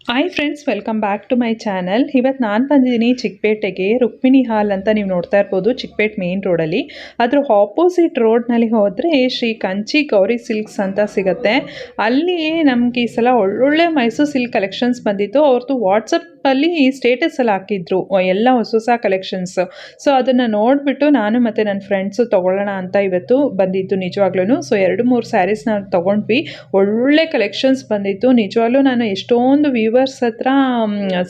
Hi friends, welcome back to my channel. ಇವತ್ತು ನಾನು ಬಂದಿದ್ದೀನಿ ಚಿಕ್ಕಪೇಟೆಗೆ. ರುಕ್ಮಿಣಿ ಹಾಲ್ ಅಂತ ನೀವು ನೋಡ್ತಾ ಇರ್ಬೋದು, ಚಿಕ್ಕಪೇಟೆ ಮೇನ್ ರೋಡಲ್ಲಿ. ಅದ್ರ ಆಪೋಸಿಟ್ ರೋಡ್ನಲ್ಲಿ ಹೋದರೆ ಶ್ರೀ ಕಂಚಿ ಗೌರಿ ಸಿಲ್ಕ್ಸ್ ಅಂತ ಸಿಗುತ್ತೆ. ಅಲ್ಲಿ ನಮಗೆ ಈ ಸಲ ಒಳ್ಳೊಳ್ಳೆ ಮೈಸೂರು ಸಿಲ್ಕ್ ಕಲೆಕ್ಷನ್ಸ್ ಬಂದಿತ್ತು. ಅವ್ರದ್ದು ವಾಟ್ಸಪ್ಪಲ್ಲಿ ಸ್ಟೇಟಸ್ ಎಲ್ಲ ಹಾಕಿದ್ರು ಎಲ್ಲ ಹೊಸ ಕಲೆಕ್ಷನ್ಸ್. ಸೊ ಅದನ್ನು ನೋಡಿಬಿಟ್ಟು ನಾನು ಮತ್ತು ನನ್ನ ಫ್ರೆಂಡ್ಸು ತೊಗೊಳ್ಳೋಣ ಅಂತ ಇವತ್ತು ಬಂದಿದ್ದು ನಿಜವಾಗ್ಲೂ. ಸೊ 2-3 ಸ್ಯಾರೀಸ್ ನಾವು ತೊಗೊಂಡ್ವಿ. ಒಳ್ಳೆ ಕಲೆಕ್ಷನ್ಸ್ ಬಂದಿತ್ತು ನಿಜವಾಗ್ಲೂ. ನಾನು ಎಷ್ಟೊಂದು ವ್ಯೂವರ್ಸ್ ಹತ್ರ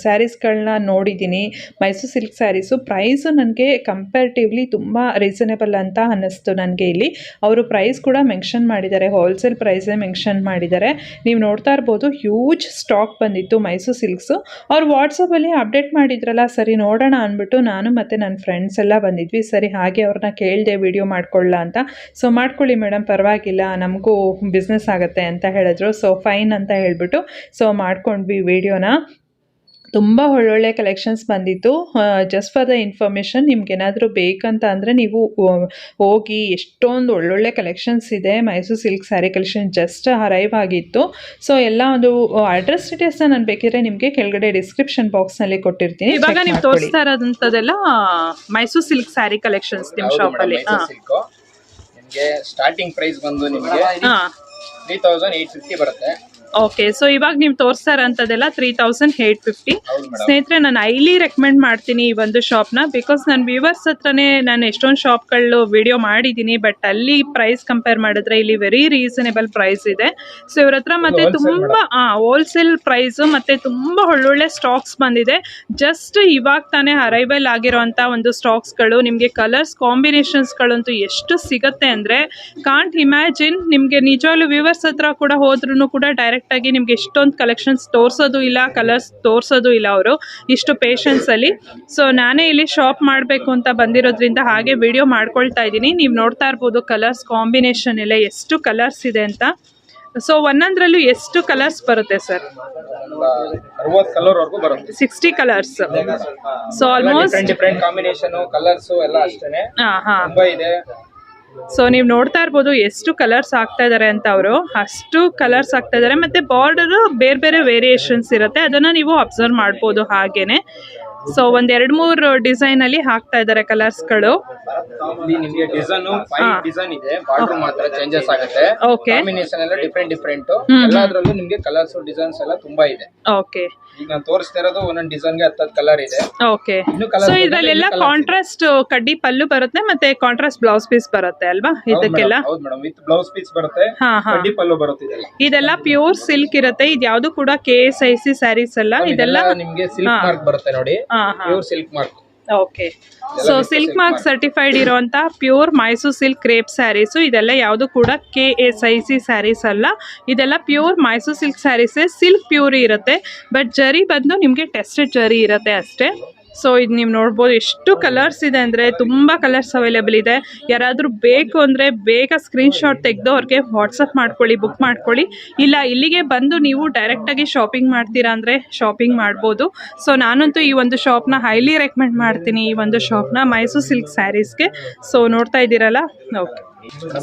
ಸ್ಯಾರೀಸ್ಗಳನ್ನ ನೋಡಿದ್ದೀನಿ, ಮೈಸೂರು ಸಿಲ್ಕ್ ಸ್ಯಾರೀಸು. ಪ್ರೈಸು ನನಗೆ ಕಂಪ್ಯಾರಿಟಿವ್ಲಿ ತುಂಬ ರೀಸನೇಬಲ್ ಅಂತ ಅನ್ನಿಸ್ತು ನನಗೆ. ಇಲ್ಲಿ ಅವರು ಪ್ರೈಸ್ ಕೂಡ ಮೆನ್ಷನ್ ಮಾಡಿದ್ದಾರೆ, ಹೋಲ್ಸೇಲ್ ಪ್ರೈಸೇ ಮೆನ್ಷನ್ ಮಾಡಿದ್ದಾರೆ. ನೀವು ನೋಡ್ತಾ ಇರ್ಬೋದು, ಹ್ಯೂಜ್ ಸ್ಟಾಕ್ ಬಂದಿತ್ತು ಮೈಸೂರು ಸಿಲ್ಕ್ಸು. ಅವ್ರು ವಾಟ್ಸಪ್ಪಲ್ಲಿ ಅಪ್ಡೇಟ್ ಮಾಡಿದ್ರಲ್ಲ, ಸರಿ ನೋಡೋಣ ಅಂದ್ಬಿಟ್ಟು ನಾನು ಮತ್ತು ನನ್ನ ಫ್ರೆಂಡ್ಸ್ ಎಲ್ಲ ಬಂದಿದ್ವಿ. ಸರಿ ಹಾಗೆ ಅವ್ರನ್ನ ಕೇಳಿದೆ ವಿಡಿಯೋ ಮಾಡ್ಕೊಳ್ಳ ಅಂತ. ಸೊ ಮಾಡ್ಕೊಳ್ಳಿ ಮೇಡಮ್, ಪರವಾಗಿಲ್ಲ, ನಮಗೂ ಬಿಸ್ನೆಸ್ ಆಗುತ್ತೆ ಅಂತ ಹೇಳಿದ್ರು. ಸೊ ಫೈನ್ ಅಂತ ಹೇಳಿಬಿಟ್ಟು ಸೊ ಮಾಡ್ಕೊಂಡ್ವಿ ವಿಡಿಯೋನ. ತುಂಬ ಒಳ್ಳೊಳ್ಳೆ ಕಲೆಕ್ಷನ್ಸ್ ಬಂದಿತ್ತು. ಜಸ್ಟ್ ಫಾರ್ ದ ಇನ್ಫಾರ್ಮೇಷನ್, ನಿಮ್ಗೇನಾದರೂ ಬೇಕಂತ ಅಂದರೆ ನೀವು ಹೋಗಿ, ಎಷ್ಟೊಂದು ಒಳ್ಳೊಳ್ಳೆ ಕಲೆಕ್ಷನ್ಸ್ ಇದೆ. Mysuru silk sari collection just arrive ಆಗಿತ್ತು. ಸೊ ಎಲ್ಲ ಒಂದು ಅಡ್ರೆಸ್ ಡೀಟೇಲ್ಸ್ನ ನಾನು ಬೇಕಿದ್ರೆ ನಿಮಗೆ ಕೆಳಗಡೆ ಡಿಸ್ಕ್ರಿಪ್ಷನ್ ಬಾಕ್ಸ್ನಲ್ಲಿ ಕೊಟ್ಟಿರ್ತೀನಿ. ಇವಾಗ ನೀವು ತೋರಿಸ್ತಾ ಇರೋದಂಥದ್ದೆಲ್ಲ ಮೈಸೂರು ಸಿಲ್ಕ್ ಸ್ಯಾರಿ ಕಲೆಕ್ಷನ್ಸ್ ನಿಮ್ಮ ಶಾಪಲ್ಲಿ. ನಿಮಗೆ ಸ್ಟಾರ್ಟಿಂಗ್ ಪ್ರೈಸ್ ಬಂದು ನಿಮಗೆ 3850 ಬರುತ್ತೆ. ಓಕೆ, ಸೊ ಇವಾಗ ನೀವು ತೋರಿಸ್ತಾ ಇರೋಂಥದ್ದೆಲ್ಲ 3850. ಸ್ನೇಹಿತರೆ, ನಾನು ಹೈಲಿ ರೆಕಮೆಂಡ್ ಮಾಡ್ತೀನಿ ಈ ಒಂದು ಶಾಪ್ನ. ಬಿಕಾಸ್ ನನ್ನ ವ್ಯೂವರ್ಸ್ ಹತ್ರನೇ ನಾನು ಎಷ್ಟೊಂದು ಶಾಪ್ಗಳು ವಿಡಿಯೋ ಮಾಡಿದ್ದೀನಿ, ಬಟ್ ಅಲ್ಲಿ ಪ್ರೈಸ್ ಕಂಪೇರ್ ಮಾಡಿದ್ರೆ ಇಲ್ಲಿ ವೆರಿ ರೀಸನೇಬಲ್ ಪ್ರೈಸ್ ಇದೆ. ಸೊ ಇವ್ರ ಹತ್ರ ಮತ್ತೆ ತುಂಬ ಹೋಲ್ಸೇಲ್ ಪ್ರೈಸು ಮತ್ತು ತುಂಬ ಒಳ್ಳೊಳ್ಳೆ ಸ್ಟಾಕ್ಸ್ ಬಂದಿದೆ. ಜಸ್ಟ್ ಇವಾಗ ತಾನೇ ಅರೈವಲ್ ಆಗಿರೋಂಥ ಒಂದು ಸ್ಟಾಕ್ಸ್ಗಳು. ನಿಮಗೆ ಕಲರ್ಸ್ ಕಾಂಬಿನೇಷನ್ಸ್ಗಳಂತೂ ಎಷ್ಟು ಸಿಗುತ್ತೆ ಅಂದರೆ ಕಾಂಟ್ ಇಮ್ಯಾಜಿನ್. ನಿಮಗೆ ನಿಜವಾಗ್ಲೂ ವ್ಯೂವರ್ಸ್ ಹತ್ರ ಕೂಡ ಹೋದ್ರೂ ಕೂಡ ಡೈರೆಕ್ಟ್ ಆಗಿ ನಿಮ್ಗೆ ಎಷ್ಟೊಂದು ಕಲೆಕ್ಷನ್ಸ್ ತೋರಿಸೋದು ಇಲ್ಲ, ಕಲರ್ಸ್ ತೋರಿಸೋದು ಇಲ್ಲ ಅವರು, ಇಷ್ಟು ಪೇಷನ್ಸ್ ಅಲ್ಲಿ. ಸೊ ನಾನೇ ಇಲ್ಲಿ ಶಾಪ್ ಮಾಡಬೇಕು ಅಂತ ಬಂದಿರೋದ್ರಿಂದ ಹಾಗೆ ವಿಡಿಯೋ ಮಾಡ್ಕೊಳ್ತಾ ಇದ್ದೀನಿ. ನೀವು ನೋಡ್ತಾ ಇರ್ಬೋದು ಕಲರ್ಸ್ ಕಾಂಬಿನೇಷನ್ ಎಲ್ಲ ಎಷ್ಟು ಕಲರ್ಸ್ ಇದೆ ಅಂತ. ಸೊ ಒಂದೊಂದ್ರಲ್ಲೂ ಎಷ್ಟು ಕಲರ್ಸ್ ಬರುತ್ತೆ ಸರ್? 60 ಕಲರ್ ವರೆಗೂ ಬರುತ್ತೆ. 60 colours. So almost different combination colours ಎಲ್ಲ ಅಷ್ಟೇನೆ ತುಂಬಾ ಇದೆ. ಸೊ ನೀವು ನೋಡ್ತಾ ಇರ್ಬೋದು ಎಷ್ಟು ಕಲರ್ಸ್ ಹಾಕ್ತಾ ಇದ್ದಾರೆ ಅಂತ. ಅವರು ಅಷ್ಟು ಕಲರ್ಸ್ ಹಾಕ್ತಾ ಇದ್ದಾರೆ. ಮತ್ತೆ ಬಾರ್ಡರ್ ಬೇರೆ ಬೇರೆ ವೇರಿಯೇಷನ್ಸ್ ಇರುತ್ತೆ, ಅದನ್ನ ನೀವು ಅಬ್ಸರ್ವ್ ಮಾಡ್ಬೋದು ಹಾಗೇನೆ. ಸೊ ಒಂದ್ 2-3 ಡಿಸೈನ್ ಅಲ್ಲಿ ಹಾಕ್ತಾ ಇದ್ದಾರೆ ಕಲರ್ಸ್ಗಳು. ನಿಮಗೆ ಡಿಸೈನ್ 5 ಡಿಸೈನ್ ಇದೆ, ಬಾರ್ಡರ್ ಮಾತ್ರ ಚೇಂಜಸ್ ಆಗುತ್ತೆ. ಕಾಂಬಿನೇಷನ್ ಎಲ್ಲ ಡಿಫರೆಂಟ್ ಎಲ್ಲದರಲ್ಲೂ ನಿಮಗೆ ಕಲರ್ಸ್ ಡಿಸೈನ್ಸ್ ಎಲ್ಲ ತುಂಬಾ ಇದೆ. ಓಕೆ, ಈಗ ನಾನು ತೋರಿಸ್ತಾ ಇರೋದು ಒಂದೊಂದು ಡಿಸೈನ್ ಗೆ 10 ಕಲರ್ ಇದೆ. ಓಕೆ, ಸೊ ಇದ್ರಲ್ಲೆಲ್ಲ ಕಾಂಟ್ರಾಸ್ಟ್ ಕಡ್ಡಿ ಪಲ್ಲು ಬರುತ್ತೆ ಮತ್ತೆ ಕಾಂಟ್ರಾಸ್ಟ್ ಬ್ಲೌಸ್ ಪೀಸ್ ಬರುತ್ತೆ ಅಲ್ವಾ ಇದಕ್ಕೆಲ್ಲ? ಹೌದು ಮೇಡಮ್, ವಿತ್ ಬ್ಲೌಸ್ ಪೀಸ್ ಬರುತ್ತೆ, ಕಡ್ಡಿ ಪಲ್ಲು ಬರುತ್ತೆ. ಇದೆಲ್ಲ ಪ್ಯೂರ್ ಸಿಲ್ಕ್ ಇರುತ್ತೆ. ಇದು ಯಾವುದು ಕೂಡ KSIC ಸ್ಯಾರೀಸ್ ಅಲ್ಲ, ಇದೆಲ್ಲ ನಿಮಗೆ ಸಿಲ್ಕ್ ಮಾರ್ಕ್ ಬರುತ್ತೆ ನೋಡಿ, pure silk mark. Okay, so silk mark certified ಇರುವಂತ pure Mysore silk crepe sarees. ಇದೆಲ್ಲ ಯಾವುದು ಕೂಡ KSIC ಸ್ಯಾರೀಸ್ ಅಲ್ಲ, ಇದೆಲ್ಲ pure Mysore silk sarees. Silk pure ಇರುತ್ತೆ, ಬಟ್ ಜರಿ ಬಂದು ನಿಮಗೆ ಟೆಸ್ಟೆಡ್ ಜರಿ ಇರುತ್ತೆ ಅಷ್ಟೇ. ಸೊ ಇದು ನೀವು ನೋಡ್ಬೋದು ಎಷ್ಟು ಕಲರ್ಸ್ ಇದೆ ಅಂದರೆ ತುಂಬ ಕಲರ್ಸ್ ಅವೈಲೇಬಲ್ ಇದೆ. ಯಾರಾದರೂ ಬೇಕು ಅಂದರೆ ಬೇಗ ಸ್ಕ್ರೀನ್ಶಾಟ್ ತೆಗೆದು ಅವ್ರಿಗೆ ವಾಟ್ಸಪ್ ಮಾಡ್ಕೊಳ್ಳಿ, ಬುಕ್ ಮಾಡ್ಕೊಳ್ಳಿ. ಇಲ್ಲ ಇಲ್ಲಿಗೆ ಬಂದು ನೀವು ಡೈರೆಕ್ಟಾಗಿ ಶಾಪಿಂಗ್ ಮಾಡ್ತೀರಾ ಅಂದರೆ ಶಾಪಿಂಗ್ ಮಾಡ್ಬೋದು. ಸೊ ನಾನಂತೂ ಈ ಒಂದು ಶಾಪ್ನ ಹೈಲಿ ರೆಕಮೆಂಡ್ ಮಾಡ್ತೀನಿ, ಈ ಒಂದು ಶಾಪ್ನ ಮೈಸೂರು ಸಿಲ್ಕ್ ಸ್ಯಾರೀಸ್ಗೆ. ಸೊ ನೋಡ್ತಾ ಇದ್ದೀರಲ್ಲ, ಓಕೆ.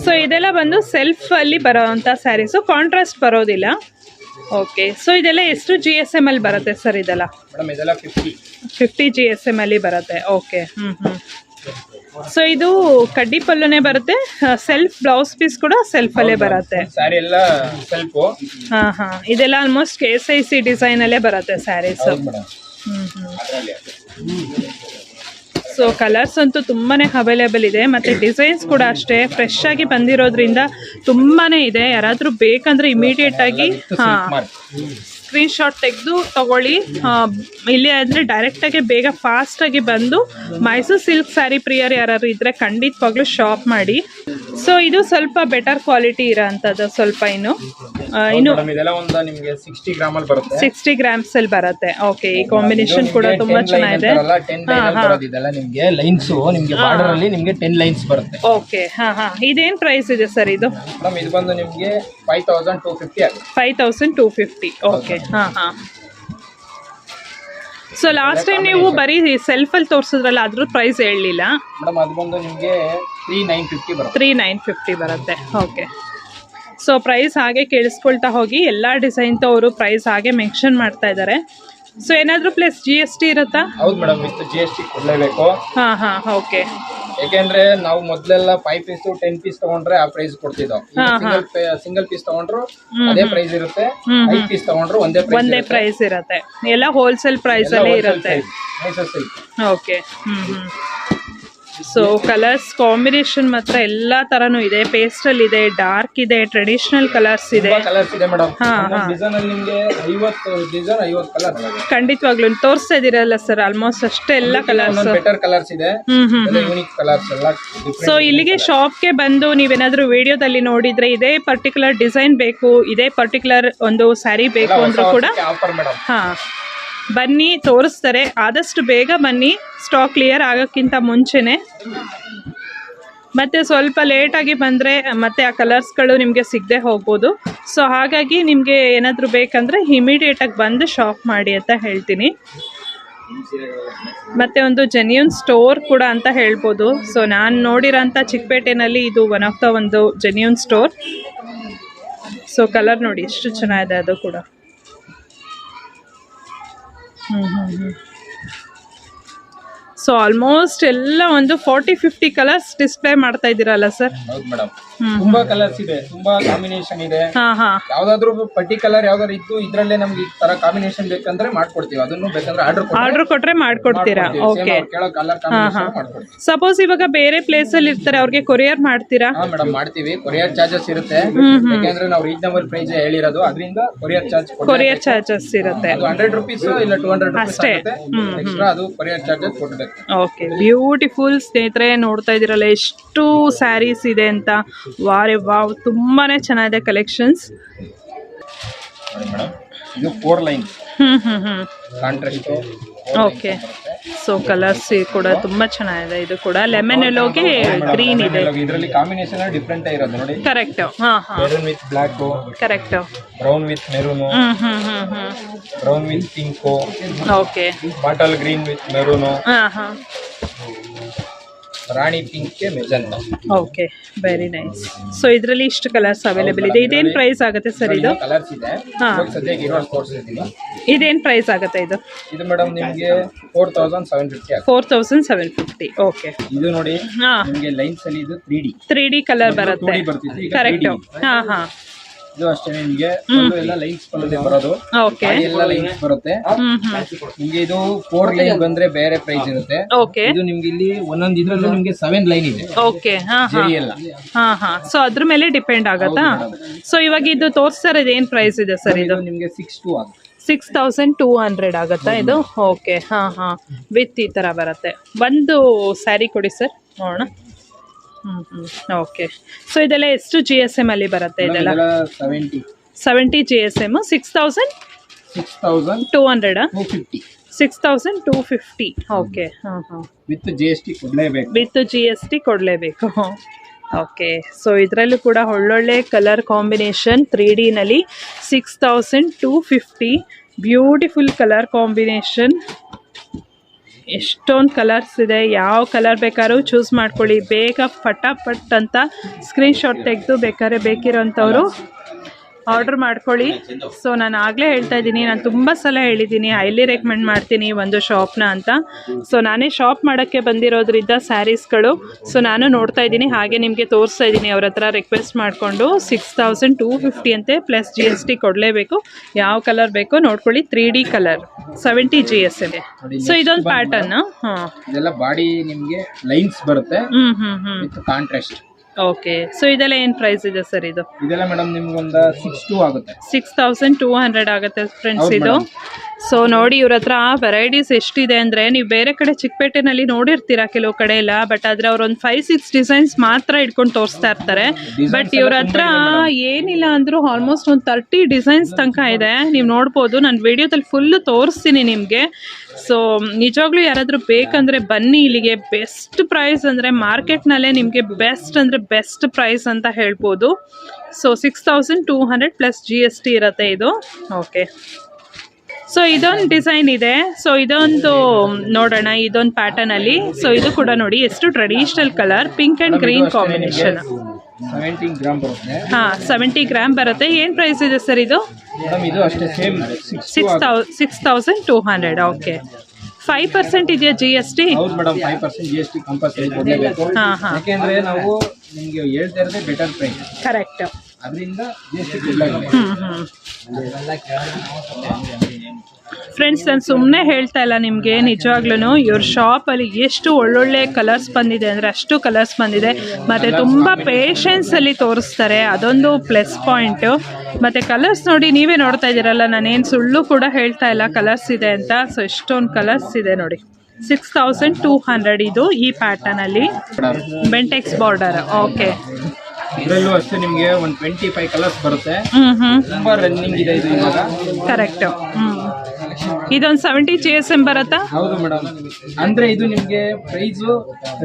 ಸೊ ಇದೆಲ್ಲ ಬಂದು ಸೆಲ್ಫಲ್ಲಿ ಬರೋವಂಥ ಸ್ಯಾರೀಸು, ಕಾಂಟ್ರಾಸ್ಟ್ ಬರೋದಿಲ್ಲ. ಓಕೆ, ಸೊ ಇದೆಲ್ಲ ಎಷ್ಟು GSM ಅಲ್ಲಿ ಬರುತ್ತೆ ಸರ್? ಇದೆಲ್ಲ 50 GSM ಅಲ್ಲಿ ಬರುತ್ತೆ. ಓಕೆ, ಸೊ ಇದು ಕಡ್ಡಿ ಪಲ್ಲುನೇ ಬರುತ್ತೆ, ಸೆಲ್ಫ್ ಬ್ಲೌಸ್ ಪೀಸ್ ಕೂಡ ಸೆಲ್ಫ್ ಅಲ್ಲೇ ಬರುತ್ತೆ. ಇದೆಲ್ಲ ಆಲ್ಮೋಸ್ಟ್ KSIC ಡಿಸೈನ್ ಅಲ್ಲೇ ಬರುತ್ತೆ ಸ್ಯಾರೀಸ್. ಸೊ ಕಲರ್ಸ್ ಅಂತೂ ತುಂಬಾ ಅವೈಲೇಬಲ್ ಇದೆ, ಮತ್ತು ಡಿಸೈನ್ಸ್ ಕೂಡ ಅಷ್ಟೇ ಫ್ರೆಶ್ ಆಗಿ ಬಂದಿರೋದ್ರಿಂದ ತುಂಬಾ ಇದೆ. ಯಾರಾದರೂ ಬೇಕಂದರೆ ಇಮಿಡಿಯೇಟಾಗಿ ಸ್ಕ್ರೀನ್ಶಾಟ್ ತೆಗೆದು ತಗೊಳ್ಳಿ. ಇಲ್ಲಿ ಅಂದರೆ ಡೈರೆಕ್ಟಾಗಿ ಬೇಗ ಫಾಸ್ಟಾಗಿ ಬಂದು ಮೈಸೂರು ಸಿಲ್ಕ್ ಸ್ಯಾರಿ ಪ್ರಿಯರ್ ಯಾರು ಇದ್ದರೆ ಖಂಡಿತವಾಗ್ಲೂ ಶಾಪ್ ಮಾಡಿ. ಸೊ ಇದು ಸ್ವಲ್ಪ ಬೆಟರ್ ಕ್ವಾಲಿಟಿ ಇರೋಂಥದ್ದು, ಸ್ವಲ್ಪ ಇನ್ನು 60 ಗ್ರಾಮ್ಸ್ ಅಲ್ಲಿ ಬರುತ್ತೆ. ಓಕೆ, ಈ ಕಾಂಬಿನೇಷನ್ ಕೂಡ ತುಂಬಾ ಚೆನ್ನಾಗಿದೆ. ಓಕೆ, ಇದೇನ್ ಪ್ರೈಸ್ ಇದೆ ಸರ್ ಇದು? 5250. ಓಕೆ, ಸೊ ಲಾಸ್ಟ್ ಟೈಮ್ ನೀವು ಬರೀ ಸೆಲ್ಫಲ್ಲಿ ತೋರಿಸಿದ್ರಲ್ಲ, ಅದ್ರ ಪ್ರೈಸ್ ಹೇಳಲಿಲ್ಲ. 3950 ಬರುತ್ತೆ. ಓಕೆ, ಸೊ ಪ್ರೈಸ್ ಹಾಗೆ ಕೇಳಿಸ್ಕೊಳ್ತಾ ಹೋಗಿ, ಎಲ್ಲ ಡಿಸೈನ್ದು ಅವರು ಪ್ರೈಸ್ ಹಾಗೆ ಮೆನ್ಷನ್ ಮಾಡ್ತಾ ಇದ್ದಾರೆ. ಸೊ ಏನಾದರೂ ಪ್ಲಸ್ GST ಇರುತ್ತಾ? ಹೌದು ಮೇಡಮ್, ವಿತ್ GST ಕೊಡ್ಲೇಬೇಕು. ಓಕೆ. ಯಾಕೆಂದ್ರೆ ನಾವು ಮೊದಲೆಲ್ಲ 5 ಪೀಸ್ 10 ಪೀಸ್ ತಗೊಂಡ್ರೆ ಆ ಪ್ರೈಸ್ ಕೊಡ್ತಿದ್ದೋ. ಸಿಂಗಲ್ ಪೀಸ್ ತಗೊಂಡ್ರು ಅದೇ ಪ್ರೈಸ್ ಇರುತ್ತೆ, 5 ಪೀಸ್ ತಗೊಂಡ್ರು ಒಂದೇ ಪ್ರೈಸ್ ಇರುತ್ತೆ. ಎಲ್ಲ ಹೋಲ್ಸೇಲ್ ಪ್ರೈಸ್ ಅಲ್ಲೇ ಇರುತ್ತೆ. ಓಕೆ. ಸೊ ಕಲರ್ಸ್ ಕಾಂಬಿನೇಷನ್ ಮಾತ್ರ ಎಲ್ಲ ತರನೂ ಇದೆ. ಪೇಸ್ಟಲ್ ಇದೆ, ಡಾರ್ಕ್ ಇದೆ, ಟ್ರೆಡಿಷನಲ್ ಕಲರ್ಸ್ ಇದೆ. ಕಲರ್ಸ್ ಇದೆ ಮೇಡಮ್. ಡಿಸೈನ್ ಅಲ್ಲಿ ನಿಮಗೆ 50 ಡಿಸೈನ್ 50 ಕಲರ್. ಖಂಡಿತವಾಗ್ಲೂ ತೋರಿಸ್ತಾ ಇದೀರಲ್ಲ ಸರ್, ಆಲ್ಮೋಸ್ಟ್ ಅಷ್ಟೇ ಎಲ್ಲ ಕಲರ್ಸ್. ಬೆಟರ್ ಕಲರ್ಸ್ ಇದೆ, ಯೂನಿಕ್ ಕಲರ್ಸ್ ಎಲ್ಲ. ಸೊ ಇಲ್ಲಿಗೆ ಶಾಪ್ಗೆ ಬಂದು ನೀವೇನಾದ್ರೂ ವಿಡಿಯೋದಲ್ಲಿ ನೋಡಿದ್ರೆ ಇದೇ ಪರ್ಟಿಕ್ಯುಲರ್ ಡಿಸೈನ್ ಬೇಕು, ಇದೇ ಪರ್ಟಿಕ್ಯುಲರ್ ಒಂದು ಸ್ಯಾರಿ ಬೇಕು ಅಂದ್ರೂ ಕೂಡ ಆಫರ್ ಮೇಡಮ್. ಬನ್ನಿ, ತೋರಿಸ್ತಾರೆ. ಆದಷ್ಟು ಬೇಗ ಬನ್ನಿ, ಸ್ಟಾಕ್ ಕ್ಲಿಯರ್ ಆಗೋಕ್ಕಿಂತ ಮುಂಚೆನೆ. ಮತ್ತು ಸ್ವಲ್ಪ ಲೇಟಾಗಿ ಬಂದರೆ ಮತ್ತೆ ಆ ಕಲರ್ಸ್ಗಳು ನಿಮಗೆ ಸಿಗದೆ ಹೋಗ್ಬೋದು. ಸೊ ಹಾಗಾಗಿ ನಿಮಗೆ ಏನಾದರೂ ಬೇಕಂದರೆ ಇಮಿಡಿಯೇಟಾಗಿ ಬಂದು ಶಾಪ್ ಮಾಡಿ ಅಂತ ಹೇಳ್ತೀನಿ. ಮತ್ತು ಒಂದು ಜೆನ್ಯೂನ್ ಸ್ಟೋರ್ ಕೂಡ ಅಂತ ಹೇಳ್ಬೋದು. ಸೊ ನಾನು ನೋಡಿರೋಂಥ ಚಿಕ್ಕಪೇಟೆನಲ್ಲಿ ಇದು ಒನ್ ಆಫ್ ದ ಒಂದು ಜೆನ್ಯೂನ್ ಸ್ಟೋರ್. ಸೊ ಕಲರ್ ನೋಡಿ ಎಷ್ಟು ಚೆನ್ನಾಗಿದೆ ಅದು ಕೂಡ. ಸೊ ಆಲ್ಮೋಸ್ಟ್ ಎಲ್ಲ ಒಂದು 40-50 ಕಲರ್ಸ್ ಡಿಸ್ಪ್ಲೇ ಮಾಡ್ತಾ ಇದ್ದೀರಲ್ಲ ಸರ್? ಹೌದು ಮೇಡಮ್, ತುಂಬಾ ಕಲರ್ಸ್ ಇದೆ, ತುಂಬಾ ಕಾಂಬಿನೇಷನ್ ಇದೆ. ಯಾವ್ದಾದ್ರು ಪರ್ಟಿಕ್ಯುಲರ್ ಯಾವ್ದಾದ್ರು ಇದ್ದು ಇದ್ರಲ್ಲೇ ನಮ್ಗೆ ಈ ತರ ಕಾಂಬಿನೇಷನ್ ಬೇಕಂದ್ರೆ ಮಾಡ್ಕೊಡ್ತೀವಿ. ಅದನ್ನು ಬೇಕಂದ್ರೆ ಆರ್ಡರ್ ಕೊಟ್ರೆ ಮಾಡ್ಕೊಡ್ತೀರಾ? ಓಕೆ. ಸಪೋಸ್ ಇವಾಗ ಬೇರೆ ಪ್ಲೇಸ್ ಅಲ್ಲಿ ಇರ್ತಾರೆ, ಅವ್ರಿಗೆ ಕೊರಿಯರ್ ಮಾಡ್ತೀರಾ? ಮೇಡಮ್ ಮಾಡ್ತೀವಿ. ಕೊರಿಯರ್ ಚಾರ್ಜಸ್ ಇರುತ್ತೆ, ಯಾಕಂದ್ರೆ ನಾವು ರೀಸನಬಲ್ ಪ್ರೈಸ್ ಹೇಳಿರೋದು, ಅದರಿಂದ ಕೊರಿಯರ್ ಚಾರ್ಜಸ್ ಇರುತ್ತೆ. 100 ರೂಪೀಸ್ ಇಲ್ಲ 200 ರೂಪೀಸ್ ಎಕ್ಸ್ಟ್ರಾ, ಅದು ಕೊರಿಯರ್ ಚಾರ್ಜಸ್ ಕೊಡ್ಬೇಕು. ಓಕೆ. ಬ್ಯೂಟಿಫುಲ್ ಸ್ನೇಹಿತರೆ, ನೋಡ್ತಾ ಇದ್ದೀರಲ್ಲ ಎಷ್ಟು ಸ್ಯಾರೀಸ್ ಇದೆ ಅಂತ. ವಾವ್, ತುಂಬಾನೇ ಚೆನ್ನಾಗಿದೆ ಕಲೆಕ್ಷನ್ಸ್. ಇದು 4 line contrast. Okay. So colours ಕೂಡ ತುಂಬಾ ಚೆನ್ನಾಗಿದೆ. ಇದು ಕೂಡ ಲೆಮನ್ ಎಲ್ಲೋಗೆ ಗ್ರೀನ್ ಇದೆ. ಇದರಲ್ಲಿ ಕಾಂಬಿನೇಷನ್ ಡಿಫರೆಂಟ್ ಇರೋದು ನೋಡಿ. Correct. Maroon with black. Correct. Brown with maroon. Brown with pink. Okay. Bottle green with maroon. ರಾಣಿ ಪಿಂಕ್ ಗೆ magenta. Okay, very nice. So ಇದರಲ್ಲಿ ಇಷ್ಟು ಕಲರ್ಸ್ ಅವೈಲೇಬಲ್ ಇದೆ. ಇದೇನು ಪ್ರೈಸ್ ಆಗುತ್ತೆ ಸರ್ ಇದು? ಕಲರ್ಸ್ ಇದೆ, ಸದ್ಯಕ್ಕೆ ಇರೋ ತೋರಿಸ್ತೀನಿ. ಇದೇನು ಪ್ರೈಸ್ ಆಗುತ್ತೆ ಇದು? ಇದು ಮೇಡಮ್ ನಿಮಗೆ 4750. 4750. ಓಕೆ. ಇದು ನೋಡಿ ನಿಮಗೆ ಲೈನ್ಸ್ ಅಲ್ಲಿ ಇದು 3D ಕಲರ್ ಬರುತ್ತೆ. ಕರೆಕ್ಟ್. ಇದು ಅಷ್ಟೇ ನಿಮಗೆ ಎಲ್ಲ ಲೈನ್ಸ್ ಬರೋದು. ಓಕೆ. ಎಲ್ಲ ಲೈನ್ಸ್ ಬರುತ್ತೆ ನಿಮಗೆ. ಇದು 4 ಲೈನ್ ಬಂದ್ರೆ ಬೇರೆ ಪ್ರೈಸ್ ಇರುತ್ತೆ. ಓಕೆ. ಇದು ನಿಮ್ಗೆ ಇಲ್ಲಿ ಒಂದೊಂದು ಇದ್ರಲ್ಲೂ ನಿಮ್ಗೆ 7 ಲೈನ್ ಇದೆ. ಓಕೆ. ಸೊ ಅದ್ರ ಮೇಲೆ ಡಿಪೆಂಡ್ ಆಗತ್ತಾ? ಸೊ ಇವಾಗ ಇದು ತೋರಿಸ್ತಾ ಇರೋದು ಏನ್ ಪ್ರೈಸ್ ಇದೆ ಸರ್? ಇದು ನಿಮ್ಗೆ 6,200 ಆಗುತ್ತೆ. 6200 ಆಗುತ್ತಾ ಇದು? ಓಕೆ. ವಿತ್ ಈ ತರ ಬರುತ್ತೆ. ಒಂದು ಸ್ಯಾರಿ ಕೊಡಿ ಸರ್ ನೋಡೋಣ. ಓಕೆ. ಸೊ ಇದೆಲ್ಲ ಎಷ್ಟು GSM ಅಲ್ಲಿ ಬರುತ್ತೆ? ಇದೆಲ್ಲ 70 GSM. 6200. 6250. ಓಕೆ. ವಿತ್ GST ಕೊಡಲೇಬೇಕು. ಓಕೆ. ಸೊ ಇದರಲ್ಲೂ ಕೂಡ ಒಳ್ಳೊಳ್ಳೆ ಕಲರ್ ಕಾಂಬಿನೇಷನ್ 3D ನಲ್ಲಿ 6250. Beautiful colour combination. ಎಷ್ಟೊಂದು ಕಲರ್ಸ್ ಇದೆ. ಯಾವ ಕಲರ್ ಬೇಕಾದ್ರೂ ಚೂಸ್ ಮಾಡ್ಕೊಳ್ಳಿ. ಬೇಗ ಫಟಾಫಟ್ ಅಂತ ಸ್ಕ್ರೀನ್ಶಾಟ್ ತೆಗೆದು ಬೇಕಾದ್ರೆ ಬೇಕಿರೋಂಥವ್ರು ಆರ್ಡರ್ ಮಾಡ್ಕೊಳ್ಳಿ. ಸೊ ನಾನು ಆಗಲೇ ಹೇಳ್ತಾ ಇದ್ದೀನಿ, ನಾನು ತುಂಬ ಸಲ ಹೇಳಿದ್ದೀನಿ, ಹೈಲಿ ರೆಕಮೆಂಡ್ ಮಾಡ್ತೀನಿ ಒಂದು ಶಾಪ್ನ ಅಂತ. ಸೊ ನಾನೇ ಶಾಪ್ ಮಾಡೋಕ್ಕೆ ಬಂದಿರೋದ್ರಿಂದ ಸ್ಯಾರೀಸ್ಗಳು ಸೊ ನಾನು ನೋಡ್ತಾ ಇದ್ದೀನಿ, ಹಾಗೆ ನಿಮಗೆ ತೋರಿಸ್ತಾ ಇದ್ದೀನಿ. ಅವ್ರ ಹತ್ರ ರಿಕ್ವೆಸ್ಟ್ ಮಾಡಿಕೊಂಡು 6250 ಅಂತೆ, ಪ್ಲಸ್ GST ಕೊಡಲೇಬೇಕು. ಯಾವ ಕಲರ್ ಬೇಕೋ ನೋಡ್ಕೊಳ್ಳಿ. 3D colour 70 GSM. ಸೊ ಇದೊಂದು ಪ್ಯಾಟರ್ನ್. ಇದೆಲ್ಲ ಬಾಡಿ ನಿಮಗೆ ಲೈನ್ಸ್ ಬರುತ್ತೆ ವಿತ್ ಕಾಂಟ್ರಾಸ್ಟ್. ಓಕೆ. ಸೊ ಇದೆಲ್ಲ ಏನು ಪ್ರೈಸ್ ಇದೆ ಸರ್? ಇದು ಇದೆಲ್ಲ ಮೇಡಮ್ ನಿಮ್ಗೆ ಒಂದು 6200 ಆಗುತ್ತೆ. 6200 ಆಗುತ್ತೆ ಫ್ರೆಂಡ್ಸ್ ಇದು. ಸೊ ನೋಡಿ ಇವ್ರ ಹತ್ರ ವೆರೈಟೀಸ್ ಎಷ್ಟಿದೆ ಅಂದರೆ, ನೀವು ಬೇರೆ ಕಡೆ ಚಿಕ್ಕಪೇಟೆನಲ್ಲಿ ನೋಡಿರ್ತೀರಾ ಕೆಲವು ಕಡೆ ಎಲ್ಲ, ಬಟ್ ಆದರೆ ಅವ್ರು ಒಂದು 5-6 ಡಿಸೈನ್ಸ್ ಮಾತ್ರ ಇಟ್ಕೊಂಡು ತೋರಿಸ್ತಾ ಇರ್ತಾರೆ. ಬಟ್ ಇವ್ರ ಹತ್ರ ಏನಿಲ್ಲ ಅಂದರೂ ಆಲ್ಮೋಸ್ಟ್ ಒಂದು 30 ಡಿಸೈನ್ಸ್ ತನಕ ಇದೆ. ನೀವು ನೋಡ್ಬೋದು, ನಾನು ವಿಡಿಯೋದಲ್ಲಿ ಫುಲ್ಲು ತೋರಿಸ್ತೀನಿ ನಿಮಗೆ. ಸೊ ನಿಜವಾಗ್ಲೂ ಯಾರಾದರೂ ಬೇಕಂದರೆ ಬನ್ನಿ ಇಲ್ಲಿಗೆ. ಬೆಸ್ಟ್ ಪ್ರೈಸ್ ಅಂದರೆ ಮಾರ್ಕೆಟ್ನಲ್ಲೇ ನಿಮಗೆ ಬೆಸ್ಟ್ ಅಂದರೆ ಬೆಸ್ಟ್ ಪ್ರೈಸ್ ಅಂತ ಹೇಳ್ಬೋದು. ಸೊ 6200 ಪ್ಲಸ್ GST ಇರುತ್ತೆ ಇದು. ಓಕೆ. ಸೊ ಇದೊಂದು ಡಿಸೈನ್ ಇದೆ. ಸೊ ಇದೊಂದು ನೋಡೋಣ, ಇದೊಂದು ಪ್ಯಾಟರ್ನ್ ಅಲ್ಲಿ. ಸೊ ಇದು ಕೂಡ ನೋಡಿ ಎಷ್ಟು traditional colour, pink and green combination. 17 gram ಬರುತ್ತೆ. 70 ಗ್ರಾಮ್ ಬರುತ್ತೆ. ಏನ್ ಪ್ರೈಸ್ ಇದೆ ಸರ್ ಇದು? ಮೇಡಮ್ ಇದು ಅಷ್ಟೇ ಸೇಮ್ 6200. ಓಕೆ. 5% ಇದೆಯಾ GST? ಹೌದು ಮೇಡಮ್, 5% GST ಕಂಪಲ್ಸರಿ ಕೊಡಲೇಬೇಕು. ಯಾಕೆಂದ್ರೆ ನಾವು ನಿಮಗೆ ಹೇಳ್ತಾ ಇರೋದೇ ಬೆಟರ್ ಪ್ರೈಸ್. ಕರೆಕ್ಟ್. ಅದರಿಂದ GST ಕೊಡಲೇಬೇಕು. ಫ್ರೆಂಡ್ಸ್, ನಾನು ಸುಮ್ಮನೆ ಹೇಳ್ತಾ ಇಲ್ಲ ನಿಮಗೆ, ನಿಜವಾಗ್ಲೂ ಇವ್ರ ಶಾಪಲ್ಲಿ ಎಷ್ಟು ಒಳ್ಳೊಳ್ಳೆ ಕಲರ್ಸ್ ಬಂದಿದೆ ಅಂದರೆ ಅಷ್ಟು ಕಲರ್ಸ್ ಬಂದಿದೆ. ಮತ್ತು ತುಂಬ ಪೇಷನ್ಸಲ್ಲಿ ತೋರಿಸ್ತಾರೆ, ಅದೊಂದು ಪ್ಲಸ್ ಪಾಯಿಂಟು. ಮತ್ತು ಕಲರ್ಸ್ ನೋಡಿ, ನೀವೇ ನೋಡ್ತಾ ಇದ್ದೀರಲ್ಲ, ನಾನೇನು ಸುಳ್ಳು ಕೂಡ ಹೇಳ್ತಾ ಇಲ್ಲ ಕಲರ್ಸ್ ಇದೆ ಅಂತ. ಸೊ ಎಷ್ಟೊಂದು ಕಲರ್ಸ್ ಇದೆ ನೋಡಿ. 6200 ಇದು ಈ ಪ್ಯಾಟರ್ನಲ್ಲಿ ಬೆಂಟೆಕ್ಸ್ ಬಾರ್ಡರ್. ಓಕೆ. ಇದರಲ್ಲೂ ಅಷ್ಟೇ ನಿಮಗೆ ಒಂದು 25 ಕಲರ್ಸ್ ಬರುತ್ತೆ. ತುಂಬಾ ರನ್ನಿಂಗ್ ಇದೆ ಇದು ಇವಾಗ. ಕರೆಕ್ಟ್. ಇದೊಂದು 70 GSM ಬರುತ್ತಾ? ಹೌದು ಮೇಡಮ್. ಅಂದ್ರೆ ಇದು ನಿಮಗೆ ಪ್ರೈಸ್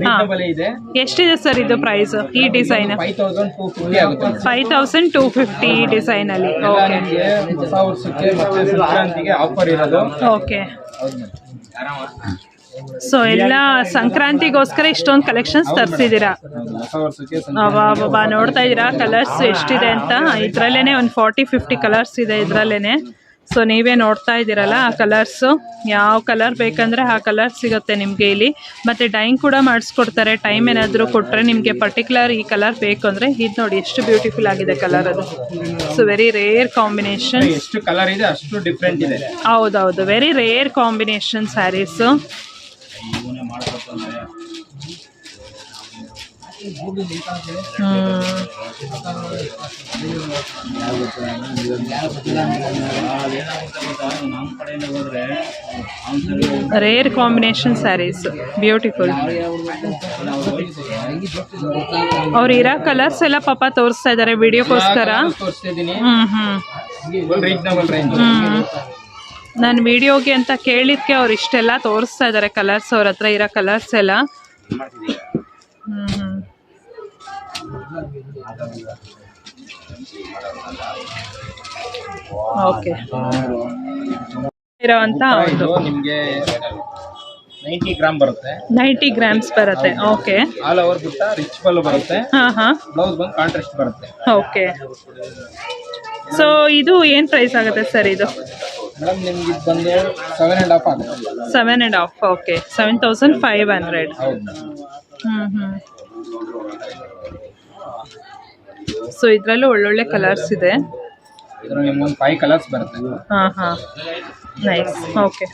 ರೀಸನಬಲ್ ಇದೆ. ಎಷ್ಟಿದೆ ಸರ್ ಇದು ಪ್ರೈಸ್ ಈ ಡಿಸೈನ್? 5250 ಆಗುತ್ತೆ. 5250 ಈ ಡಿಸೈನ್ ಅಲ್ಲಿ. ಓಕೆ. ನಿಮಗೆ ಹೊಸ ವರ್ಷಕ್ಕೆ ಮತ್ತೆ ಸಂಕ್ರಾಂತಿಗೆ ಆಫರ್ ಇರೋದು. ಓಕೆ. ಸೊ ಎಲ್ಲ ಸಂಕ್ರಾಂತಿಗೋಸ್ಕರ ಇಷ್ಟೊಂದು ಕಲೆಕ್ಷನ್ಸ್ ತರಿಸಿದ್ದೀರಾ. ಅಬ್ಬಾ, ನೋಡ್ತಾ ಇದ್ದೀರಾ ಕಲರ್ಸ್ ಎಷ್ಟಿದೆ ಅಂತ. ಇದರಲ್ಲೇನೆ ಒಂದು 40-50 ಕಲರ್ಸ್ ಇದೆ ಇದರಲ್ಲೇನೆ. ಸೊ ನೀವೇ ನೋಡ್ತಾ ಇದ್ದೀರಲ್ಲ ಆ ಕಲರ್ಸು. ಯಾವ ಕಲರ್ ಬೇಕಂದರೆ ಆ ಕಲರ್ ಸಿಗುತ್ತೆ ನಿಮಗೆ ಇಲ್ಲಿ. ಮತ್ತು ಡೈಯಿಂಗ್ ಕೂಡ ಮಾಡಿಸ್ಕೊಡ್ತಾರೆ. ಟೈಮ್ ಏನಾದರೂ ಕೊಟ್ಟರೆ ನಿಮಗೆ ಪರ್ಟಿಕ್ಯುಲರ್ ಈ ಕಲರ್ ಬೇಕು ಅಂದರೆ ಇದು ನೋಡಿ ಎಷ್ಟು ಬ್ಯೂಟಿಫುಲ್ ಆಗಿದೆ ಕಲರ್ ಅದು. So very rare combination. ಎಷ್ಟು ಕಲರ್ ಇದೆ ಅಷ್ಟು ಡಿಫ್ರೆಂಟ್ ಇದೆ. ಹೌದೌದು, very rare combination saris. Rare combination saris, beautiful. ಅವ್ರು ಇರೋ ಕಲರ್ಸ್ ಎಲ್ಲ ಪಾಪ ತೋರಿಸ್ತಾ ಇದ್ದಾರೆ ವಿಡಿಯೋಕ್ಕೋಸ್ಕರ. ನಾನು ವಿಡಿಯೋಗೆ ಅಂತ ಕೇಳಿದ್ಕೆ ಅವ್ರು ಇಷ್ಟೆಲ್ಲ ತೋರಿಸ್ತಾ ಇದ್ದಾರೆ ಕಲರ್ಸ್, ಅವ್ರ ಹತ್ರ ಇರೋ ಕಲರ್ಸ್ ಎಲ್ಲ. ಓಕೆ. ಇರೋಂತ ನಿಮಗೆ 90 ಗ್ರಾಮ್ ಬರುತ್ತೆ. 90 ಗ್ರಾಮ್ಸ್ ಬರುತ್ತೆ. ಓಕೆ. ಆಲ್ ಓವರ್ ಬುಟ್ಟ ರಿಚ್ ಪಲ್ಲು ಬರುತ್ತೆ. ಬ್ಲೌಸ್ ಬಂದು ಕಾಂಟ್ರಾಸ್ಟ್ ಬರುತ್ತೆ. ಓಕೆ. ಸೊ ಇದು ಏನು ಪ್ರೈಸ್ ಆಗುತ್ತೆ ಸರ್ ಇದು? ಮೇಡಮ್ ನಿಮ್ಗೆ ಇದು ಬಂದು 7.5 ಆಗುತ್ತೆ. 7.5. ಓಕೆ. 7500. ಸೊ ಇದರಲ್ಲೂ ಒಳ್ಳೊಳ್ಳೆ ಕಲರ್ಸ್ ಇದೆ. ಇದರಲ್ಲಿ ನಿಮ್ಗೆ 5 ಕಲರ್ಸ್ ಬರುತ್ತೆ. ನೈಸ್. ಓಕೆ.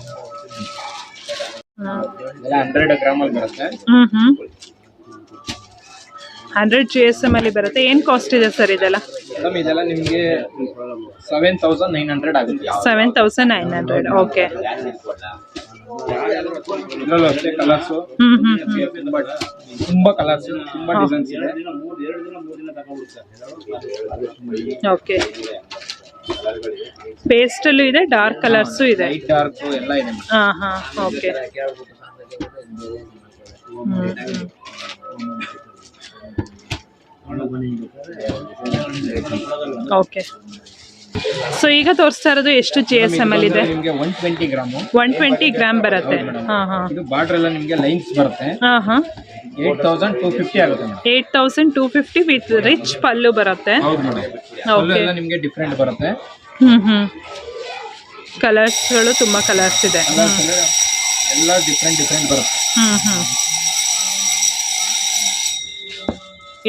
100 ಗ್ರಾಮ್ ಅಲ್ಲಿ ಬರುತ್ತೆ. 100 GSM ಅಲ್ಲಿ ಬರುತ್ತೆ. ಏನು ಕಾಸ್ಟ್ ಇದೆ ಸರ್ ಇದೆಲ್ಲ? ಮೇಡಮ್ ಇದೆಲ್ಲ ನಿಮಗೆ 7900 ಆಗುತ್ತೆ. 7900. ಓಕೆ. ಇದರಲ್ಲೂ ಅಷ್ಟೇ ಕಲರ್ಸು. ತುಂಬಾ ಕಲರ್ಸ್, ತುಂಬಾ ಡಿಸೈನ್ಸ್ ಇದೆ. ಓಕೆ. ಪೇಸ್ಟಲ್ಲೂ ಇದೆ, ಡಾರ್ಕ್ ಕಲರ್ಸು ಇದೆ. ಲೈಟ್ ಡಾರ್ಕ್ ಎಲ್ಲ ಇದೆ. ಓಕೆ. ಓಕೆ. ಸೊ ಈಗ ತೋರಿಸ್ತಾ ಇರೋದು ಎಷ್ಟು GSM ಅಲ್ಲಿ ಇದೆ? ನಿಮಗೆ 120 ಗ್ರಾಮ್. 120 ಗ್ರಾಮ್ ಬರುತ್ತೆ. ಇದು ಬಾರ್ಡರ್ ಎಲ್ಲ ನಿಮಗೆ ಲೈನ್ಸ್ ಬರುತ್ತೆ. 8250 ಆಗುತ್ತೆ. 8250 ವಿತ್ ರಿಚ್ ಪಲ್ಲು ಬರುತ್ತೆ. ಹೌದು ಮೇಡಮ್. ಪಲ್ಲು ಎಲ್ಲ ನಿಮಗೆ ಡಿಫರೆಂಟ್ ಬರುತ್ತೆ. ಕಲರ್ಸ್ಗಳು ತುಂಬಾ ಕಲರ್ಸ್ ಇದೆ. ಎಲ್ಲ ಡಿಫರೆಂಟ್ ಬರುತ್ತೆ.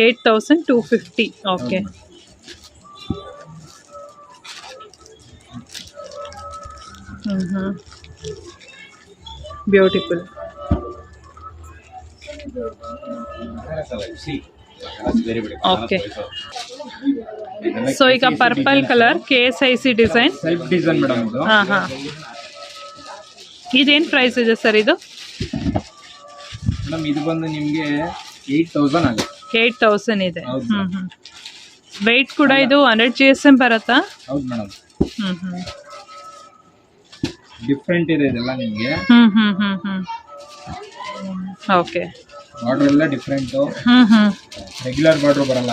8250. ಓಕೆ. ಬ್ಯೂಟಿಫುಲ್. ಓಕೆ. ಸೊ ಈಗ purple colour KSIC design. Self design madam ಇದು. ಇದೇನು ಪ್ರೈಸ್ ಇದೆ ಸರ್ ಇದು? ಮೇಡಮ್ ಇದು ಬಂದು ನಿಮಗೆ 8000 ಆಗುತ್ತೆ. 8000 ಇದೆ. ವೆಯ್ಟ್ ಕೂಡ ಇದು 100 GSM ಬರುತ್ತಾ? ಹೌದು ಮೇಡಮ್. ಡಿಫರೆಂಟ್ ಇದೆ ಇದೆಲ್ಲ ನಿಮಗೆ. ಓಕೆ. ಬಾರ್ಡರ್ ಎಲ್ಲ ಡಿಫರೆಂಟ್. ರೆಗ್ಯುಲರ್ ಬಾರ್ಡರ್ ಬರಲ್ಲ.